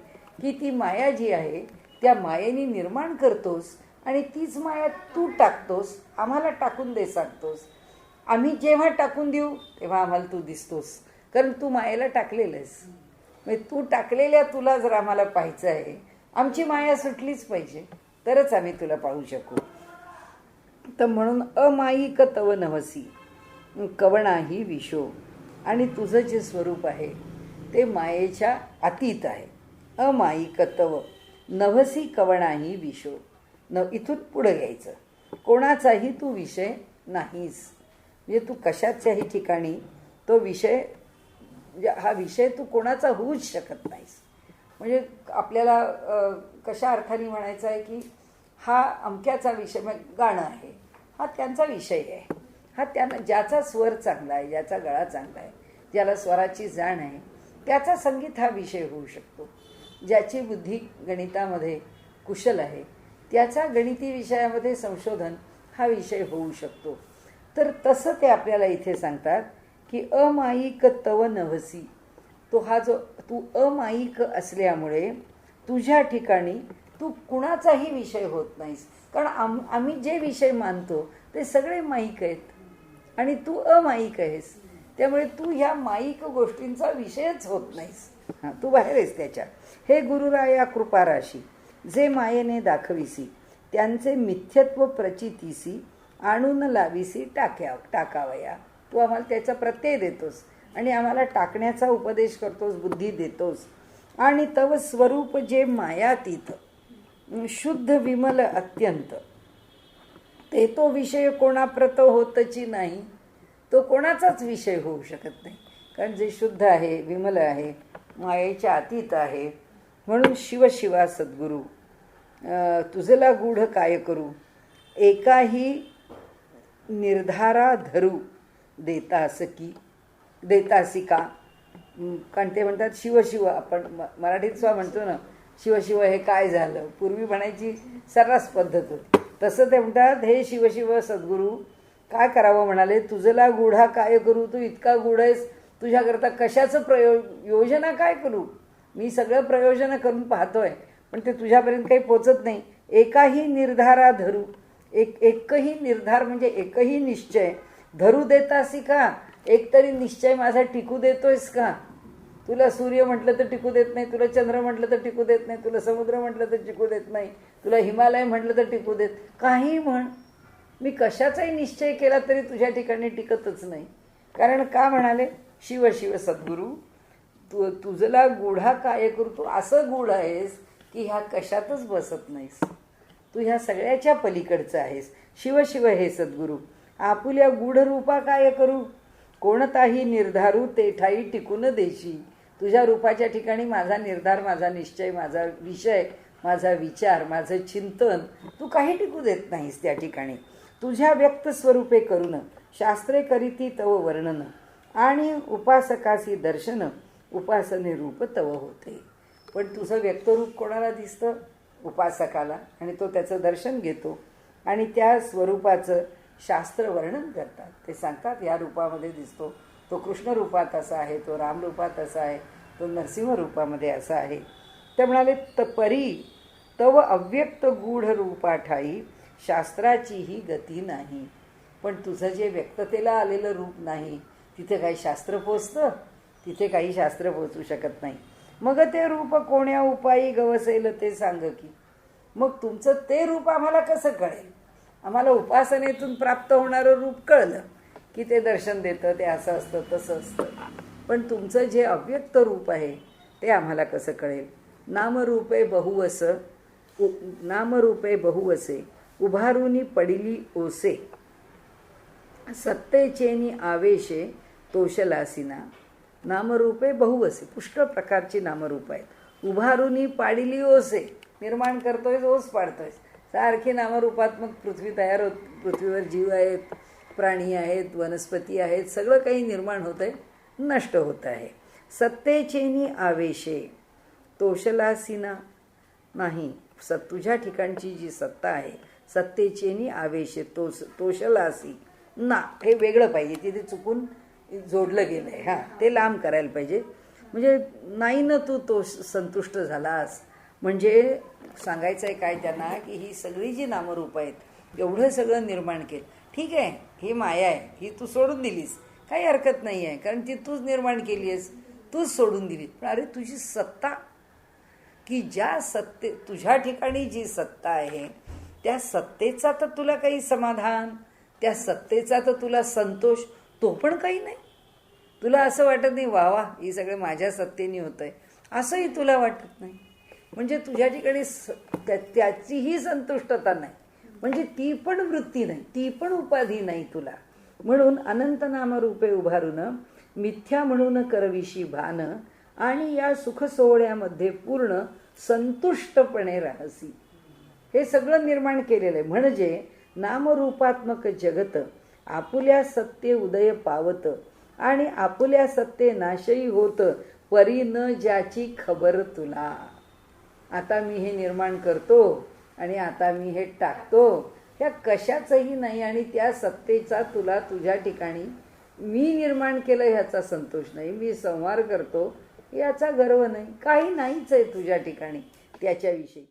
की ती माया जी आहे त्या मायेने निर्माण करतोस आणि तीच माया तू टाकतोस, आम्हाला टाकून दे सांगतोस. आम्ही जेव्हा टाकून देऊ तेव्हा आम्हाला तू दिसतोस, कारण तू मायेला टाकलेलं आहेस. म्हणजे तू टाकलेल्या तुला जर आम्हाला पाहायचं आहे, आमची माया सुटलीच पाहिजे तरच आम्ही तुला पाहू शकू. तर म्हणून अमाईक तव नवसी कवणाही विशो. आणि तुझं जे स्वरूप आहे ते मायेच्या अतीत आहे. अमाईक तव नवसी कवणाही विशो. इथून पुढं घ्यायचं, कोणाचाही तू विषय नाहीस. म्हणजे तू कशाच्याही ठिकाणी तो विषय म्हणजे हा विषय तू कोणाचा होऊच शकत नाहीस. म्हणजे आपल्याला कशा अर्थाने म्हणायचं आहे की हा अमक्याचा विषय गाणं आहे, हा त्यांचा विषय आहे. हा त्यांना ज्याचा स्वर चांगला आहे, ज्याचा गळा चांगला आहे, ज्याला स्वराची जाण आहे त्याचा संगीत हा विषय होऊ शकतो. ज्याची बुद्धी गणितामध्ये कुशल आहे त्याचा गणिती विषयामध्ये संशोधन हा विषय होऊ शकतो. तर तसं ते आपल्याला इथे सांगतात की अमायिक तव नवसी. तो हा जो तू अमायिक असल्यामुळे तुझ्या ठिकाणी तू कुणाचाही विषय होत नाहीस. कारण आम्ही जे विषय मानतो ते सगळे माईक आहेत आणि तू अमाईक आहेस. त्यामुळे तू ह्या माईक गोष्टींचा विषयच होत नाहीस. हां, तू बाहेर आहेस त्याच्या. हे गुरुराया कृपाराशी जे मायेने दाखविसी त्यांचे मिथ्यत्व प्रचितीसी आणून लाविसी टाकावया. तू आम्हाला त्याचा प्रत्यय देतोस आणि आम्हाला टाकण्याचा उपदेश करतोस, बुद्धी देतोस. आणि तव स्वरूप जे मायातीत शुद्ध विमल अत्यंत ते तो विषय कोणाप्रत होतची नाही. तो कोणाचाच विषय होऊ शकत नाही. कारण जे शुद्ध आहे, विमल आहे, मायेच्या अतीत आहे. म्हणून शिव शिवा सद्गुरू तुझला गूढ काय करू एकाही निर्धारा धरू देतासी का. कारण ते म्हणतात शिव शिव. आपण मराठीत सुद्धा म्हणतो ना शिव शिव हे काय झालं. पूर्वी म्हणायची सर्रास पद्धत होती. तसं ते म्हणतात हे शिव शिव सद्गुरू काय करावं म्हणाले. तुझला गूढा काय करू. तू इतका गूढ आहेस. तुझ्याकरता कशाचं योजना काय करू. मी सगळं प्रयोजन करून पाहतोय पण ते तुझ्यापर्यंत काही पोचत नाही. एकाही निर्धारा धरू. एकही निर्धार म्हणजे एकही निश्चय धरू देतासी का. एक तरी निश्चय माझा टिकू देतोयस का. तुला सूर्य म्हटलं तर टिकू देत नाही, तुला चंद्र म्हटलं तर टिकू देत नाही, तुला समुद्र म्हटलं तर टिकू देत नाही, तुला हिमालय म्हटलं तर टिकू देत. काही म्हण, मी कशाचाही निश्चय केला तरी तुझ्या ठिकाणी टिकतच नाही. कारण का म्हणाले शिव शिव सद्गुरू तुझला गूढा काय करू. तू असं गूढ आहेस की ह्या कशातच बसत नाहीस. तू ह्या सगळ्याच्या पलीकडचं आहेस. शिव शिव हे सद्गुरू आपुल्या गूढ रूपा काय करू. कोणताही निर्धारू ते ठाई टिकून देशी. तुझ्या रूपाच्या ठिकाणी माझा निर्धार, माझा निश्चय, माझा विषय, माझा विचार, माझं चिंतन तू काही टिकू देत नाहीस त्या ठिकाणी. तुझ्या व्यक्त स्वरूपे करून शास्त्रे करीती तव वर्णन आणि उपासकासी दर्शन उपासने रूप तव होते. पण तुझं व्यक्तरूप कोणाला दिसतं. उपासकाला. आणि तो त्याचं दर्शन घेतो आणि त्या स्वरूपाचं शास्त्र वर्णन करतात. ते सांगतात या रूपामध्ये दिसतो, तो कृष्ण रूपात असा आहे, तो राम रूपात असा आहे, तो नरसिंह रूपामध्ये असा आहे. ते म्हणाले परी तव अव्यक्त गूढ रूपा ठाई शास्त्राचीही गती नाही. पण तुझं जे व्यक्ततेला आलेलं रूप नाही तिथे काही शास्त्र पोचतं. तिथे काही शास्त्र पोचू शकत नाही. मग ते रूप कोण्या उपायी गवसेल ते सांग की. मग तुमचं ते रूप आम्हाला कसं कळेल. आम्हाला उपासनेतून प्राप्त होणारं रूप कळलं की ते दर्शन देतं, ते असं असतं तसं असतं. पण तुमचं जे अव्यक्त रूप आहे ते आम्हाला कसं कळेल. नामरूपे बहुवसे उभारुनी पडिली ओसे सत्तेचेनी आवेशे तोषलासीना. नामरूपे बहुवसे पुष्कळ प्रकारची नामरूप आहेत. उभारुनी पाडिली ओसे निर्माण करतोय, ओस पाडतोय. सारखी नामरूपात्मक पृथ्वी तयार होत. पृथ्वीवर जीव आहेत, प्राणी आहेत, वनस्पती आहेत, सगळं काही निर्माण होत आहे, नष्ट होत आहे. सत्तेचेनी आवेशे तोषलासीना नाही. तुझ्या ठिकाणची जी सत्ता आहे सत्तेचेनी आवेशे तोषलासी ना. हे वेगळं पाहिजे. तिथे चुकून जोडलं गेलं आहे. हां, ते लांब करायला पाहिजे. म्हणजे नाही ना तू संतुष्ट झालास. म्हणजे सांगायचं आहे काय त्यांना की ही सगळी जी नामरूप आहेत एवढं सगळं निर्माण केलं. ठीक आहे, ही माया आहे, ही तू सोडून दिलीस, काही हरकत नाही आहे. कारण ती तूच निर्माण केली आहेस, तूच सोडून दिली. पण अरे तुझी सत्ता की ज्या तुझ्या ठिकाणी जी सत्ता आहे त्या सत्तेचा तर तुला काही समाधान, त्या सत्तेचा तर तुला संतोष, तो पण काही नाही. तुला असं वाटत नाही वा वा ही सगळं माझ्या सत्तेने होत आहे असंही तुला वाटत नाही. म्हणजे तुझ्या ठिकाणी त्याचीही संतुष्टता नाही. म्हणजे ती पण वृत्ती नाही, ती पण उपाधी नाही तुला. म्हणून अनंत नामरूपे उभारून मिथ्या म्हणून करविशी भान आणि या सुख सोहळ्यामध्ये पूर्ण संतुष्टपणे राहसी. हे सगळं निर्माण केलेलं आहे. म्हणजे नामरूपात्मक जगत आपुल्या सत्ते उदय पावत आणि आपुल्या सत्ते नाशही होत परी न ज्याची खबर तुला. आता मी हे निर्माण करतो आणि आता मी हे टाकतो, ह्या कशाचंही नाही. आणि त्या सत्तेचा तुला तुझ्या ठिकाणी मी निर्माण केलं ह्याचा संतोष नाही, मी संहार करतो याचा गर्व नाही, काही नाहीच आहे तुझ्या ठिकाणी त्याच्याविषयी.